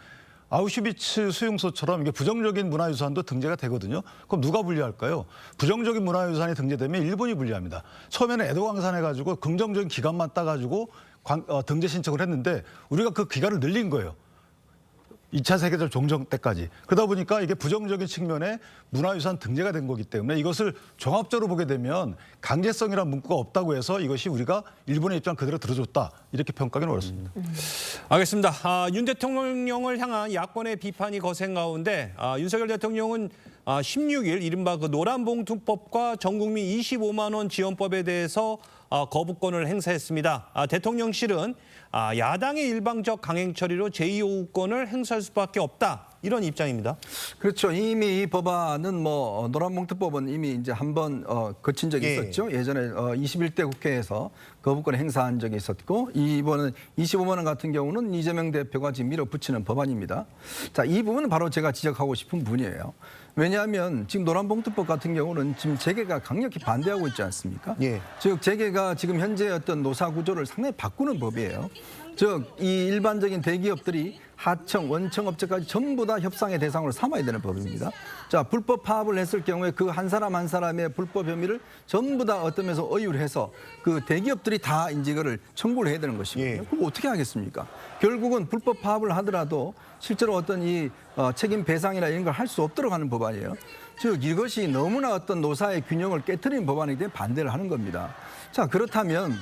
[SPEAKER 7] 아우슈비츠 수용소처럼 이게 부정적인 문화유산도 등재가 되거든요. 그럼 누가 분리할까요? 부정적인 문화유산이 등재되면 일본이 분리합니다. 처음에는 에도광산 해가지고 긍정적인 기간만 따가지고 등재 신청을 했는데 우리가 그 기간을 늘린 거예요. 2차 세계대전 종전 때까지. 그러다 보니까 이게 부정적인 측면에 문화유산 등재가 된 거기 때문에 이것을 종합적으로 보게 되면 강제성이라는 문구가 없다고 해서 이것이 우리가 일본의 입장 그대로 들어줬다, 이렇게 평가하기는 어렵습니다.
[SPEAKER 1] 알겠습니다. 윤 대통령을 향한 야권의 비판이 거센 가운데 윤석열 대통령은 16일 이른바 그 노란봉투법과 전국민 25만 원 지원법에 대해서 거부권을 행사했습니다. 대통령실은 야당의 일방적 강행 처리로 제2호우권을 행사할 수밖에 없다, 이런 입장입니다.
[SPEAKER 3] 그렇죠. 이미 이 법안은 노란봉투법은 이미 이제 한번 거친 적이 있었죠. 예전에 21대 국회에서 거부권 행사한 적이 있었고, 이번은 25만 원 같은 경우는 이재명 대표가 지금 밀어붙이는 법안입니다. 자, 이 부분은 바로 제가 지적하고 싶은 부분이에요. 왜냐하면 지금 노란봉투법 같은 경우는 지금 재계가 강력히 반대하고 있지 않습니까?
[SPEAKER 1] 예.
[SPEAKER 3] 즉 재계가 지금 현재 어떤 노사 구조를 상당히 바꾸는 법이에요. 즉 이 일반적인 대기업들이 하청, 원청 업체까지 전부 다 협상의 대상으로 삼아야 되는 법입니다. 자, 불법 파업을 했을 경우에 그 한 사람 한 사람의 불법 혐의를 전부 다 어떤 면에서 의율해서 그 대기업들이 다 이제 이거를 청구를 해야 되는 것이거든요. 그럼 어떻게 하겠습니까? 결국은 불법 파업을 하더라도 실제로 어떤 이 책임 배상이나 이런 걸 할 수 없도록 하는 법안이에요. 즉 이것이 너무나 어떤 노사의 균형을 깨트리는 법안이기 때문에 반대를 하는 겁니다. 자, 그렇다면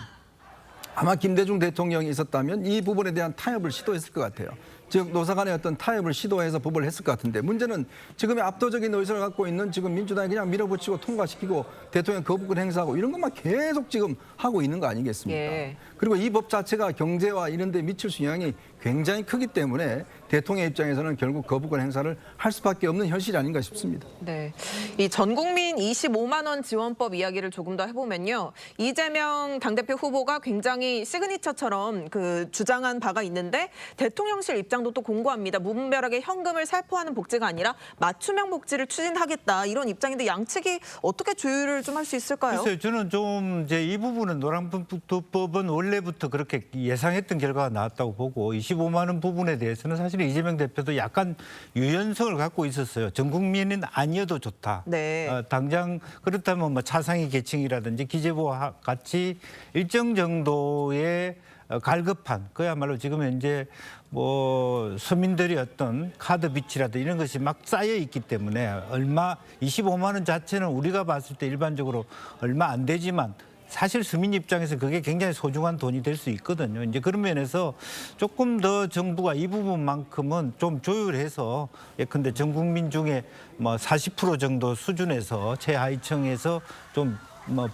[SPEAKER 3] 아마 김대중 대통령이 있었다면 이 부분에 대한 타협을 시도했을 것 같아요. 즉 노사 간의 어떤 타협을 시도해서 법을 했을 것 같은데 문제는 지금의 압도적인 의석을 갖고 있는 지금 민주당이 그냥 밀어붙이고 통과시키고 대통령 거부권 행사하고 이런 것만 계속 지금 하고 있는 거 아니겠습니까?
[SPEAKER 2] 예.
[SPEAKER 3] 그리고 이 법 자체가 경제와 이런 데 미칠 수 영향이 굉장히 크기 때문에 대통령 입장에서는 결국 거부권 행사를 할 수밖에 없는 현실이 아닌가 싶습니다.
[SPEAKER 2] 네, 이 전국민 25만 원 지원법 이야기를 조금 더 해보면요. 이재명 당대표 후보가 굉장히 시그니처처럼 그 주장한 바가 있는데 대통령실 입장도 또 공고합니다. 무분별하게 현금을 살포하는 복지가 아니라 맞춤형 복지를 추진하겠다 이런 입장인데 양측이 어떻게 조율을 좀 할 수 있을까요?
[SPEAKER 4] 글쎄요, 저는 좀 이제 이 부분은 노란봉투법은 원래부터 그렇게 예상했던 결과가 나왔다고 보고 25만 원 부분에 대해서는 사실 이재명 대표도 약간 유연성을 갖고 있었어요. 전 국민은 아니어도 좋다.
[SPEAKER 2] 네.
[SPEAKER 4] 당장 그렇다면 뭐 차상위 계층이라든지 기재부와 같이 일정 정도의 갈급한 그야말로 지금 현재 뭐 서민들이 어떤 카드 빚이라든지 이런 것이 막 쌓여 있기 때문에 얼마 25만 원 자체는 우리가 봤을 때 일반적으로 얼마 안 되지만 사실 서민 입장에서 그게 굉장히 소중한 돈이 될 수 있거든요. 이제 그런 면에서 조금 더 정부가 이 부분만큼은 좀 조율해서 예컨대 전 국민 중에 뭐 40% 정도 수준에서 최하위층에서 좀 뭐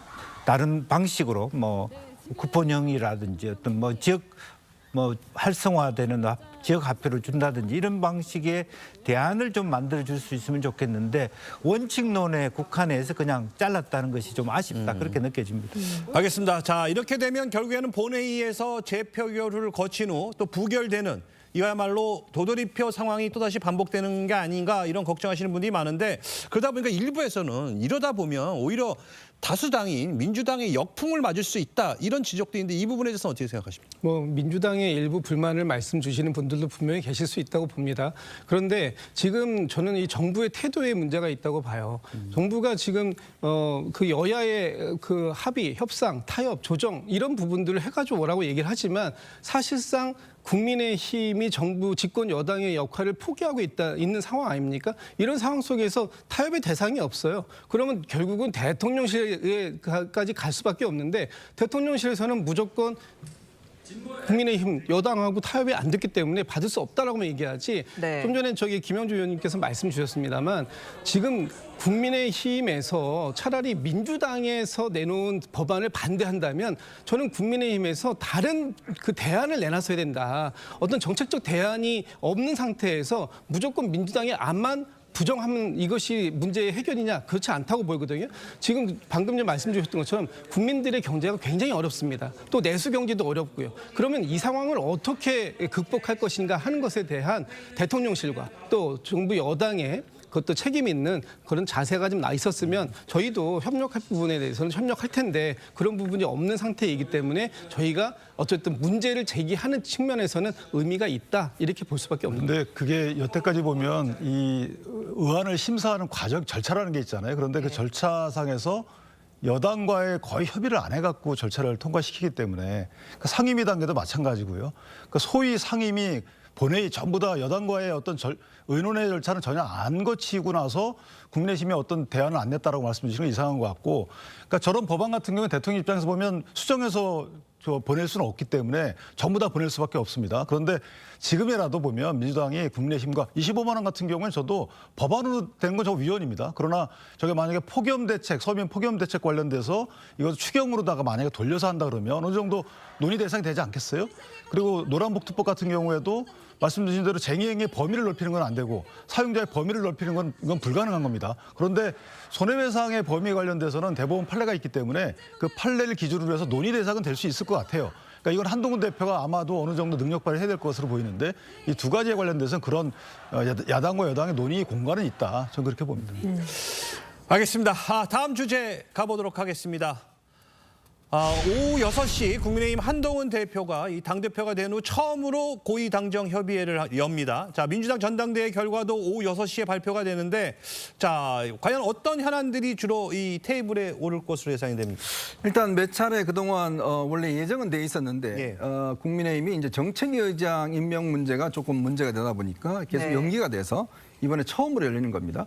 [SPEAKER 4] 다른 방식으로 뭐 쿠폰형이라든지 어떤 뭐 지역 뭐 활성화되는 지역 화폐를 준다든지 이런 방식의 대안을 좀 만들어줄 수 있으면 좋겠는데 원칙론에 국한해서 그냥 잘랐다는 것이 좀 아쉽다 그렇게 느껴집니다.
[SPEAKER 1] 알겠습니다. 자, 이렇게 되면 결국에는 본회의에서 재표결을 거친 후 또 부결되는 이거야말로 도돌이표 상황이 또다시 반복되는 게 아닌가 이런 걱정하시는 분들이 많은데 그러다 보니까 일부에서는 이러다 보면 오히려 다수당인 민주당의 역풍을 맞을 수 있다 이런 지적도 있는데 이 부분에 대해서는 어떻게 생각하십니까?
[SPEAKER 6] 뭐 민주당의 일부 불만을 말씀 주시는 분들도 분명히 계실 수 있다고 봅니다. 그런데 지금 저는 이 정부의 태도에 문제가 있다고 봐요. 정부가 지금 그 여야의 그 합의, 협상, 타협, 조정 이런 부분들을 해가지고 오라고 얘기를 하지만 사실상 국민의힘이 정부 집권 여당의 역할을 포기하고 있는 상황 아닙니까? 이런 상황 속에서 타협의 대상이 없어요. 그러면 결국은 대통령실에까지 갈 수밖에 없는데 대통령실에서는 무조건 국민의힘 여당하고 타협이 안 됐기 때문에 받을 수 없다라고만 얘기하지.
[SPEAKER 2] 네.
[SPEAKER 6] 좀 전에 저기 김영주 의원님께서 말씀 주셨습니다만 지금 국민의힘에서 차라리 민주당에서 내놓은 법안을 반대한다면 저는 국민의힘에서 다른 그 대안을 내놨어야 된다. 어떤 정책적 대안이 없는 상태에서 무조건 민주당의 안만 부정하면 이것이 문제의 해결이냐? 그렇지 않다고 보이거든요. 지금 방금 전 말씀 주셨던 것처럼 국민들의 경제가 굉장히 어렵습니다. 또 내수 경제도 어렵고요. 그러면 이 상황을 어떻게 극복할 것인가 하는 것에 대한 대통령실과 또 정부 여당의 그것도 책임 있는 그런 자세가 좀 나 있었으면 저희도 협력할 부분에 대해서는 협력할 텐데 그런 부분이 없는 상태이기 때문에 저희가 어쨌든 문제를 제기하는 측면에서는 의미가 있다 이렇게 볼 수밖에 없는 거예요.
[SPEAKER 7] 근데 그게 여태까지 보면 이 의안을 심사하는 과정 절차라는 게 있잖아요. 그런데 그 절차상에서 여당과의 거의 협의를 안 해갖고 절차를 통과시키기 때문에 그 상임위 단계도 마찬가지고요. 그 소위 상임위 본회의 전부 다 여당과의 어떤 의논의 절차는 전혀 안 거치고 나서 국민의힘이 어떤 대안을 안 냈다라고 말씀 주시는 건 이상한 것 같고 그러니까 저런 법안 같은 경우는 대통령 입장에서 보면 수정해서 보낼 수는 없기 때문에 전부 다 보낼 수밖에 없습니다. 그런데 지금이라도 보면 민주당이 국민의힘과 25만 원 같은 경우는 저도 법안으로 된 건 저 위헌입니다. 그러나 저게 만약에 폭염 대책, 서민 폭염 대책 관련돼서 이것을 추경으로다가 만약에 돌려서 한다 그러면 어느 정도 논의 대상이 되지 않겠어요? 그리고 노란복투법 같은 경우에도 말씀 주신 대로 쟁의행위의 범위를 넓히는 건 안 되고 사용자의 범위를 넓히는 건 이건 불가능한 겁니다. 그런데 손해배상의 범위에 관련돼서는 대법원 판례가 있기 때문에 그 판례를 기준으로 해서 논의 대상은 될 수 있을 것 같아요. 그러니까 이건 한동훈 대표가 아마도 어느 정도 능력 발휘를 해야 될 것으로 보이는데 이 두 가지에 관련돼서는 그런 야당과 여당의 논의 공간은 있다. 저는 그렇게 봅니다.
[SPEAKER 1] 알겠습니다. 다음 주제 가보도록 하겠습니다. 오후 6시 국민의힘 한동훈 대표가 이 당대표가 된 후 처음으로 고위당정 협의회를 엽니다. 자, 민주당 전당대회 결과도 오후 6시에 발표가 되는데 자, 과연 어떤 현안들이 주로 이 테이블에 오를 것으로 예상이 됩니까?
[SPEAKER 3] 일단 몇 차례 그동안 원래 예정은 돼 있었는데 국민의힘이 이제 정책위 의장 임명 문제가 조금 문제가 되다 보니까 계속 연기가 돼서 이번에 처음으로 열리는 겁니다.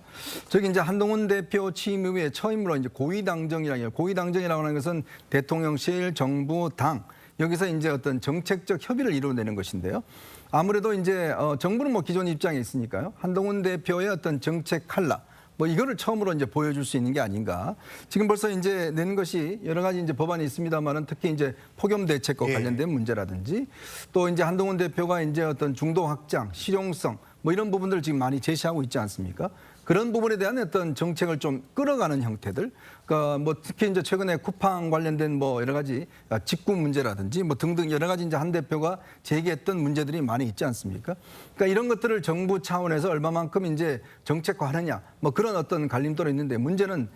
[SPEAKER 3] 저기 이제 한동훈 대표 취임 이후에 처음으로 이제 고위당정이라고 하는 것은 대통령실, 정부, 당 여기서 이제 어떤 정책적 협의를 이루어내는 것인데요. 아무래도 이제 정부는 뭐 기존 입장에 있으니까요. 한동훈 대표의 어떤 정책 칼라 뭐 이거를 처음으로 이제 보여줄 수 있는 게 아닌가. 지금 벌써 이제 낸 것이 여러 가지 이제 법안이 있습니다만은 특히 이제 폭염 대책과 관련된 문제라든지 또 이제 한동훈 대표가 이제 어떤 중도 확장, 실용성 뭐 이런 부분들을 지금 많이 제시하고 있지 않습니까? 그런 부분에 대한 어떤 정책을 좀 끌어가는 형태들, 그러니까 뭐 특히 이제 최근에 쿠팡 관련된 뭐 여러 가지 직구 문제라든지 뭐 등등 여러 가지 이제 한 대표가 제기했던 문제들이 많이 있지 않습니까? 그러니까 이런 것들을 정부 차원에서 얼마만큼 이제 정책화하느냐, 뭐 그런 어떤 갈림돌이 있는데 문제는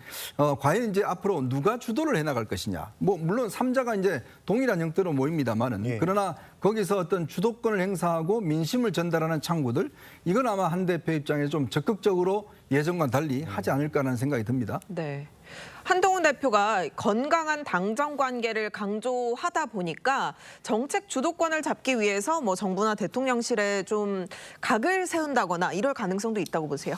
[SPEAKER 3] 과연 이제 앞으로 누가 주도를 해나갈 것이냐. 뭐 물론 3자가 이제 동일한 형태로 모입니다만은 그러나 거기서 어떤 주도권을 행사하고 민심을 전달하는 창구들, 이건 아마 한 대표 입장에 좀 적극적으로 예전과 달리 하지 않을까라는 생각이 듭니다.
[SPEAKER 2] 네. 한동훈 대표가 건강한 당정 관계를 강조하다 보니까 정책 주도권을 잡기 위해서 뭐 정부나 대통령실에 좀 각을 세운다거나 이럴 가능성도 있다고 보세요?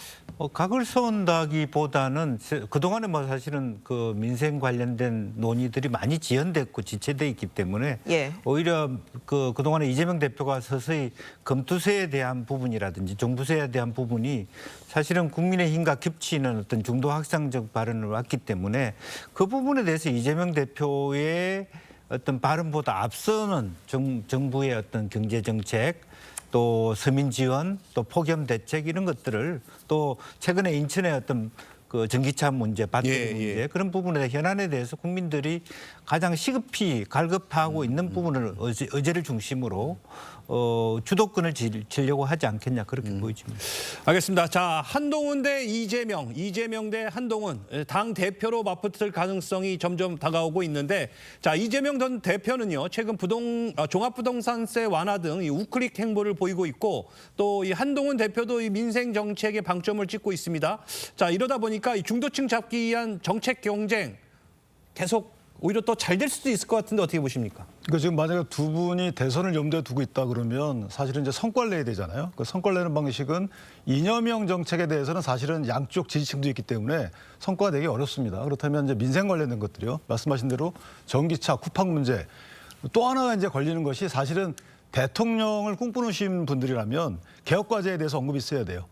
[SPEAKER 4] 각을 세운다기보다는 그동안에 뭐 사실은 그 민생 관련된 논의들이 많이 지연됐고 지체돼 있기 때문에 오히려 그동안에 이재명 대표가 서서히 검투세에 대한 부분이라든지 종부세에 대한 부분이 사실은 국민의힘과 겹치는 어떤 중도 확장적 발언을 왔기 때문에 그 부분에 대해서 이재명 대표의 어떤 발언보다 앞서는 정부의 어떤 경제 정책, 또 서민 지원, 또 폭염 대책 이런 것들을 또 최근에 인천의 어떤 그 전기차 문제, 배터리 문제 그런 부분에 현안에 대해서 국민들이 가장 시급히 갈급하고 있는 부분을 의제를 중심으로 주도권을 쥐려고 하지 않겠냐 그렇게 보여집니다.
[SPEAKER 1] 알겠습니다. 자, 한동훈 대 이재명, 이재명 대 한동훈 당 대표로 맞붙을 가능성이 점점 다가오고 있는데 자, 이재명 전 대표는요 최근 종합부동산세 완화 등 이 우클릭 행보를 보이고 있고 또 이 한동훈 대표도 이 민생 정책에 방점을 찍고 있습니다. 자, 이러다 보니까 이 중도층 잡기 위한 정책 경쟁 계속 오히려 더 잘 될 수도 있을 것 같은데 어떻게 보십니까?
[SPEAKER 7] 그러니까 지금 만약에 두 분이 대선을 염두에 두고 있다 그러면 사실은 이제 성과를 내야 되잖아요. 그 성과를 내는 방식은 이념형 정책에 대해서는 사실은 양쪽 지지층도 있기 때문에 성과가 되기 어렵습니다. 그렇다면 이제 민생 관련된 것들이요. 말씀하신 대로 전기차, 쿠팡 문제. 또 하나가 이제 걸리는 것이 사실은 대통령을 꿈꾸신 분들이라면 개혁과제에 대해서 언급이 있어야 돼요.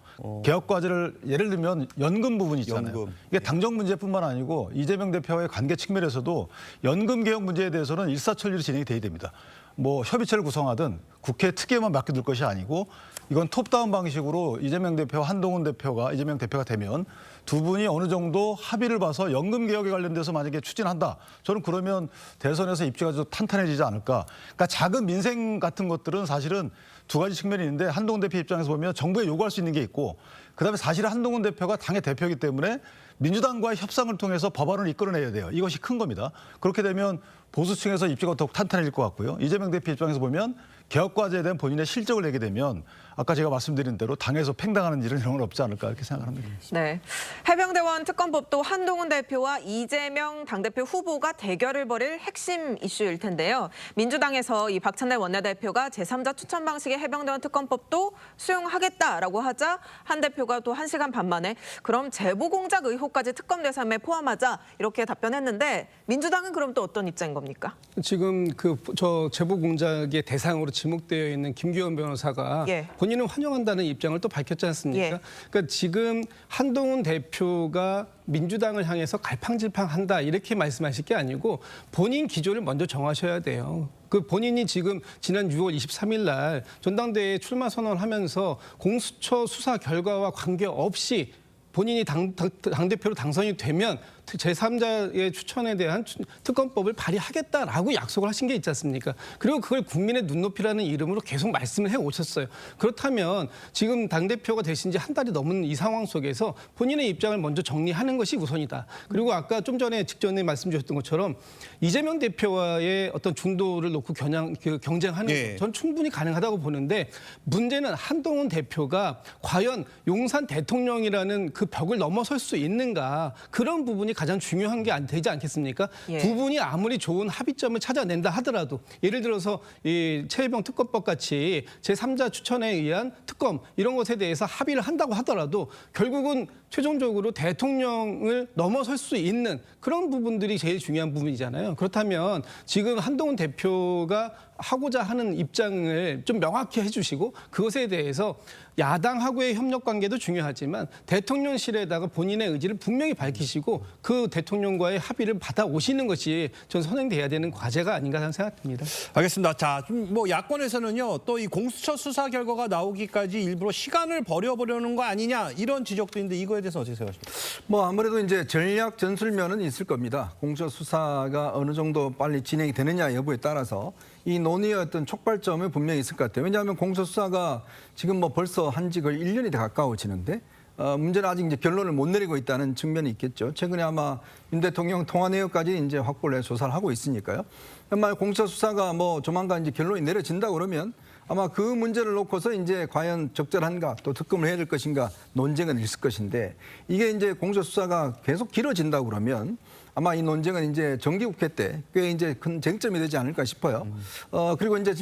[SPEAKER 7] 개혁과제를 예를 들면 연금 부분이 있잖아요. 이게 당정 문제뿐만 아니고 이재명 대표와의 관계 측면에서도 연금 개혁 문제에 대해서는 일사천리로 진행이 돼야 됩니다. 뭐 협의체를 구성하든 국회 특위에만 맡겨둘 것이 아니고 이건 톱다운 방식으로 이재명 대표와 한동훈 대표가 이재명 대표가 되면 두 분이 어느 정도 합의를 봐서 연금 개혁에 관련돼서 만약에 추진한다. 저는 그러면 대선에서 입지가 좀 탄탄해지지 않을까. 그러니까 작은 민생 같은 것들은 사실은 두 가지 측면이 있는데 한동훈 대표 입장에서 보면 정부에 요구할 수 있는 게 있고 그다음에 사실은 한동훈 대표가 당의 대표이기 때문에 민주당과의 협상을 통해서 법안을 이끌어내야 돼요. 이것이 큰 겁니다. 그렇게 되면 보수층에서 입지가 더욱 탄탄해질 것 같고요. 이재명 대표 입장에서 보면 개혁과제에 대한 본인의 실적을 내게 되면 아까 제가 말씀드린 대로 당에서 팽당하는 일은 이런 건 없지 않을까 이렇게 생각합니다.
[SPEAKER 2] 네, 해병대원 특검법도 한동훈 대표와 이재명 당대표 후보가 대결을 벌일 핵심 이슈일 텐데요. 민주당에서 이 박찬대 원내대표가 제3자 추천 방식의 해병대원 특검법도 수용하겠다라고 하자 한 대표가 또 1시간 반 만에 그럼 제보 공작 의혹까지 특검 대상에 포함하자 이렇게 답변했는데 민주당은 그럼 또 어떤 입장인 겁니까?
[SPEAKER 6] 지금 저 제보 공작의 대상으로 지목되어 있는 김규현 변호사가 본인은 환영한다는 입장을 또 밝혔지 않습니까? 그러니까 지금 한동훈 대표가 민주당을 향해서 갈팡질팡한다 이렇게 말씀하실 게 아니고 본인 기조를 먼저 정하셔야 돼요. 그 본인이 지금 지난 6월 23일 날 전당대회에 출마 선언하면서 공수처 수사 결과와 관계없이 본인이 당대표로 당선이 되면 제3자의 추천에 대한 특검법을 발의하겠다라고 약속을 하신 게 있지 않습니까? 그리고 그걸 국민의 눈높이라는 이름으로 계속 말씀을 해오셨어요. 그렇다면 지금 당대표가 되신 지 한 달이 넘은 이 상황 속에서 본인의 입장을 먼저 정리하는 것이 우선이다. 그리고 아까 좀 전에 직전에 말씀 주셨던 것처럼 이재명 대표와의 어떤 중도를 놓고 경쟁하는
[SPEAKER 1] 예.
[SPEAKER 6] 것, 전 충분히 가능하다고 보는데 문제는 한동훈 대표가 과연 용산 대통령이라는 그 벽을 넘어설 수 있는가, 그런 부분이 가장 중요한 게 되지 않겠습니까?
[SPEAKER 2] 예.
[SPEAKER 6] 두 분이 아무리 좋은 합의점을 찾아낸다 하더라도 예를 들어서 이 최혜병 특검법 같이 제3자 추천에 의한 특검 이런 것에 대해서 합의를 한다고 하더라도 결국은 최종적으로 대통령을 넘어설 수 있는 그런 부분들이 제일 중요한 부분이잖아요. 그렇다면 지금 한동훈 대표가 하고자 하는 입장을 좀 명확히 해주시고 그것에 대해서 야당하고의 협력 관계도 중요하지만 대통령실에다가 본인의 의지를 분명히 밝히시고 그 대통령과의 합의를 받아오시는 것이 전 선행돼야 되는 과제가 아닌가 하는 생각됩니다.
[SPEAKER 1] 알겠습니다. 자, 좀 뭐 야권에서는요, 또 이 공수처 수사 결과가 나오기까지 일부러 시간을 버려보려는 거 아니냐 이런 지적도 있는데 이거에 대해서 어떻게 생각하십니까?
[SPEAKER 3] 뭐 아무래도 이제 전략 전술면은 있을 겁니다. 공수처 수사가 어느 정도 빨리 진행이 되느냐 여부에 따라서 이 논의의 어떤 촉발점이 분명히 있을 것 같아요. 왜냐하면 공수처 수사가 지금 뭐 벌써 한지 거의 1년이 더 가까워지는데 문제는 아직 이제 결론을 못 내리고 있다는 측면이 있겠죠. 최근에 아마 윤 대통령 통화 내역까지 이제 확보를 해 조사를 하고 있으니까요. 만약 공수처 수사가 뭐 조만간 이제 결론이 내려진다 그러면 아마 그 문제를 놓고서 이제 과연 적절한가 또 특검을 해야 될 것인가 논쟁은 있을 것인데 이게 이제 공수처 수사가 계속 길어진다 그러면 아마 이 논쟁은 이제 정기국회 때 꽤 이제 큰 쟁점이 되지 않을까 싶어요. 그리고 이제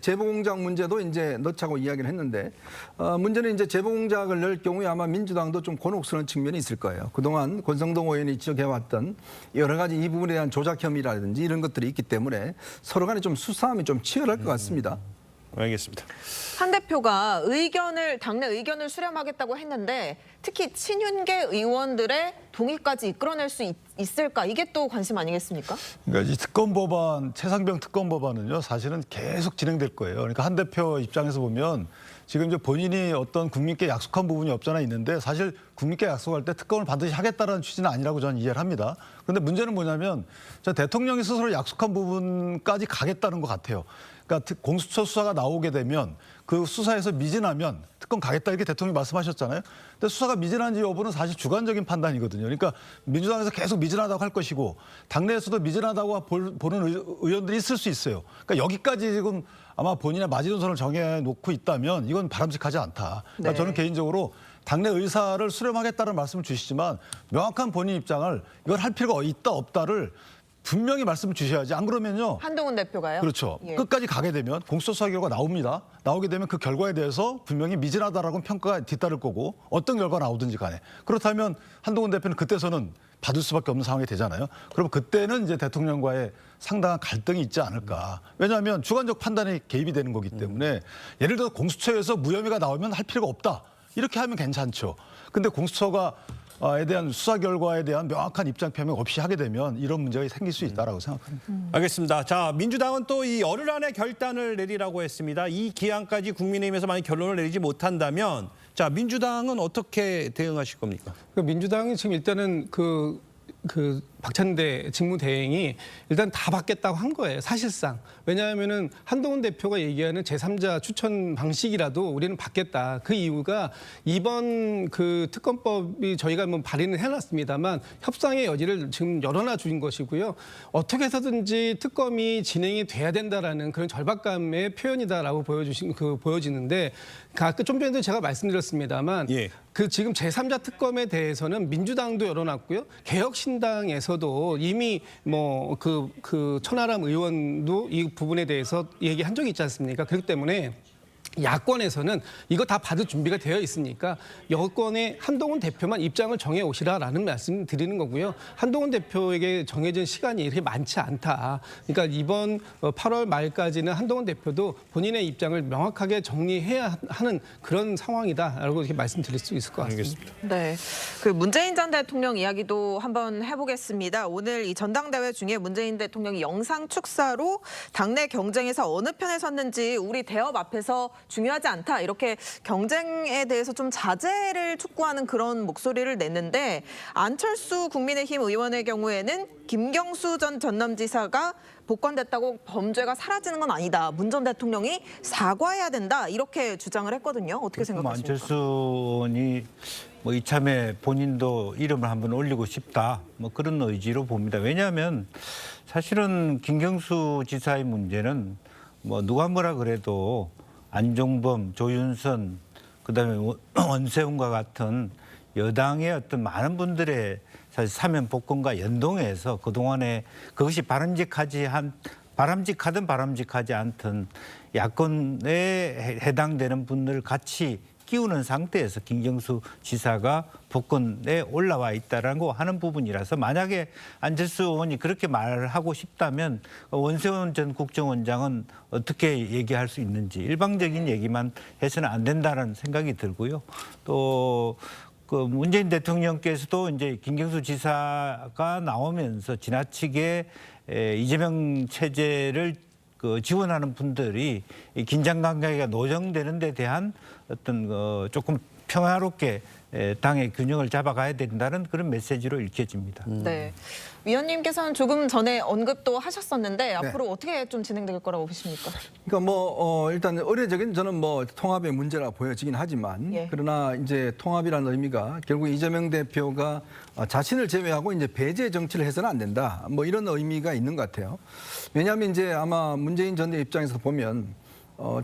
[SPEAKER 3] 재보공작 문제도 이제 넣자고 이야기를 했는데 문제는 이제 재보공작을 넣을 경우에 아마 민주당도 좀 곤혹스러운 측면이 있을 거예요. 그동안 권성동 의원이 지적해왔던 여러 가지 이 부분에 대한 조작 혐의라든지 이런 것들이 있기 때문에 서로 간에 좀 수사함이 좀 치열할 것 같습니다.
[SPEAKER 1] 알겠습니다.
[SPEAKER 2] 한 대표가 당내 의견을 수렴하겠다고 했는데 특히 친윤계 의원들의 동의까지 이끌어낼 수 있을까? 이게 또 관심 아니겠습니까?
[SPEAKER 7] 그러니까 이 특검법안, 최상병 특검법안은요, 사실은 계속 진행될 거예요. 그러니까 한 대표 입장에서 보면 지금 이제 본인이 어떤 국민께 약속한 부분이 없잖아 있는데 사실 국민께 약속할 때 특검을 반드시 하겠다는 취지는 아니라고 저는 이해를 합니다. 그런데 문제는 뭐냐면 대통령이 스스로 약속한 부분까지 가겠다는 것 같아요. 그러니까 공수처 수사가 나오게 되면 그 수사에서 미진하면 특검 가겠다 이렇게 대통령이 말씀하셨잖아요. 근데 수사가 미진한지 여부는 사실 주관적인 판단이거든요. 그러니까 민주당에서 계속 미진하다고 할 것이고 당내에서도 미진하다고 보는 의원들이 있을 수 있어요. 그러니까 여기까지 지금 아마 본인의 마지노선을 정해놓고 있다면 이건 바람직하지 않다. 그러니까
[SPEAKER 2] 네.
[SPEAKER 7] 저는 개인적으로 당내 의사를 수렴하겠다는 말씀을 주시지만 명확한 본인 입장을 이걸 할 필요가 있다 없다를 분명히 말씀을 주셔야지. 안 그러면요.
[SPEAKER 2] 한동훈 대표가요?
[SPEAKER 7] 그렇죠.
[SPEAKER 2] 예.
[SPEAKER 7] 끝까지 가게 되면 공수처 수사 결과가 나옵니다. 나오게 되면 그 결과에 대해서 분명히 미진하다라고 평가가 뒤따를 거고 어떤 결과가 나오든지 간에. 그렇다면 한동훈 대표는 그때서는 받을 수밖에 없는 상황이 되잖아요. 그럼 그때는 이제 대통령과의 상당한 갈등이 있지 않을까. 왜냐하면 주관적 판단이 개입이 되는 거기 때문에 예를 들어 공수처에서 무혐의가 나오면 할 필요가 없다. 이렇게 하면 괜찮죠. 근데 공수처에 대한 수사 결과에 대한 명확한 입장 표명 없이 하게 되면 이런 문제가 생길 수 있다라고 생각합니다.
[SPEAKER 1] 알겠습니다. 자, 민주당은 또 이 열흘 안에 결단을 내리라고 했습니다. 이 기한까지 국민의힘에서 만약 결론을 내리지 못한다면 자, 민주당은 어떻게 대응하실 겁니까?
[SPEAKER 6] 민주당이 지금 일단은 그 박찬대 직무대행이 일단 다 받겠다고 한 거예요. 사실상. 왜냐하면은 한동훈 대표가 얘기하는 제3자 추천 방식이라도 우리는 받겠다. 그 이유가 이번 그 특검법이 저희가 뭐 발의는 해놨습니다만 협상의 여지를 지금 열어놔 준 것이고요. 어떻게 해서든지 특검이 진행이 돼야 된다라는 그런 절박감의 표현이다라고 보여지는데 아까 좀 전에도 제가 말씀드렸습니다만
[SPEAKER 1] 예.
[SPEAKER 6] 그 지금 제3자 특검에 대해서는 민주당도 열어놨고요. 개혁신당에서도 이미 뭐 그 천하람 의원도 이 부분에 대해서 얘기한 적이 있지 않습니까? 그렇기 때문에 야권에서는 이거 다 받을 준비가 되어 있으니까 여권의 한동훈 대표만 입장을 정해 오시라라는 말씀 드리는 거고요. 한동훈 대표에게 정해진 시간이 이렇게 많지 않다. 그러니까 이번 8월 말까지는 한동훈 대표도 본인의 입장을 명확하게 정리해야 하는 그런 상황이다라고 이렇게 말씀드릴 수 있을 것 같습니다.
[SPEAKER 1] 알겠습니다.
[SPEAKER 2] 네, 그 문재인 전 대통령 이야기도 한번 해보겠습니다. 오늘 이 전당대회 중에 문재인 대통령이 영상 축사로 당내 경쟁에서 어느 편에 섰는지 우리 대업 앞에서 중요하지 않다. 이렇게 경쟁에 대해서 좀 자제를 촉구하는 그런 목소리를 냈는데 안철수 국민의힘 의원의 경우에는 김경수 전 전남지사가 복권됐다고 범죄가 사라지는 건 아니다. 문 전 대통령이 사과해야 된다. 이렇게 주장을 했거든요. 어떻게 생각하십니까?
[SPEAKER 4] 안철수 의원이 뭐 이참에 본인도 이름을 한번 올리고 싶다. 뭐 그런 의지로 봅니다. 왜냐하면 사실은 김경수 지사의 문제는 뭐 누가 뭐라 그래도 안종범, 조윤선, 그다음에 원세훈과 같은 여당의 어떤 많은 분들의 사실 사면 복권과 연동해서 그동안에 그것이 바람직하든 바람직하지 않든 야권에 해당되는 분들을 같이 끼우는 상태에서 김경수 지사가 복권에 올라와 있다라고 하는 부분이라서 만약에 안철수 의원이 그렇게 말하고 싶다면 원세훈 전 국정원장은 어떻게 얘기할 수 있는지 일방적인 얘기만 해서는 안 된다는 생각이 들고요. 또 그 문재인 대통령께서도 이제 김경수 지사가 나오면서 지나치게 이재명 체제를 그 지원하는 분들이 이 긴장 관계가 노정되는 데 대한 어떤 조금 평화롭게 당의 균형을 잡아가야 된다는 그런 메시지로 읽혀집니다.
[SPEAKER 2] 네. 위원님께서는 조금 전에 언급도 하셨었는데 앞으로 어떻게 좀 진행될 거라고 보십니까?
[SPEAKER 3] 그러니까 일단 의례적인 저는 통합의 문제라 보여지긴 하지만 그러나 이제 통합이라는 의미가 결국 이재명 대표가 자신을 제외하고 이제 배제 정치를 해서는 안 된다. 뭐 이런 의미가 있는 것 같아요. 왜냐하면 이제 아마 문재인 전 대표 입장에서 보면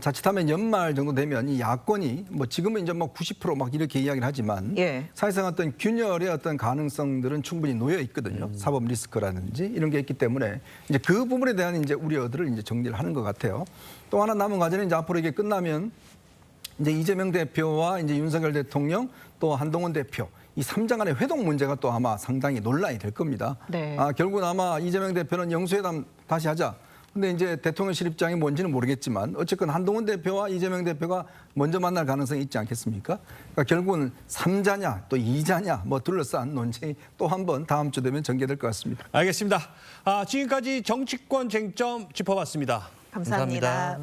[SPEAKER 3] 자칫하면 연말 정도 되면 이 야권이 지금은 이제 90% 이렇게 이야기를 하지만 사실상 어떤 균열의 어떤 가능성들은 충분히 놓여 있거든요. 사법 리스크라든지 이런 게 있기 때문에 이제 그 부분에 대한 이제 우려들을 이제 정리를 하는 것 같아요. 또 하나 남은 과제는 이제 앞으로 이게 끝나면 이제 이재명 대표와 이제 윤석열 대통령 또 한동훈 대표 이 3장 간의 회동 문제가 또 아마 상당히 논란이 될 겁니다. 결국은 아마 이재명 대표는 영수회담 다시 하자. 근데 이제 대통령실 입장이 뭔지는 모르겠지만 어쨌건 한동훈 대표와 이재명 대표가 먼저 만날 가능성이 있지 않겠습니까? 그러니까 결국은 3자냐 또 2자냐 둘러싼 논쟁이 또 한 번 다음 주 되면 전개될 것 같습니다.
[SPEAKER 1] 알겠습니다. 지금까지 정치권 쟁점 짚어봤습니다.
[SPEAKER 2] 감사합니다.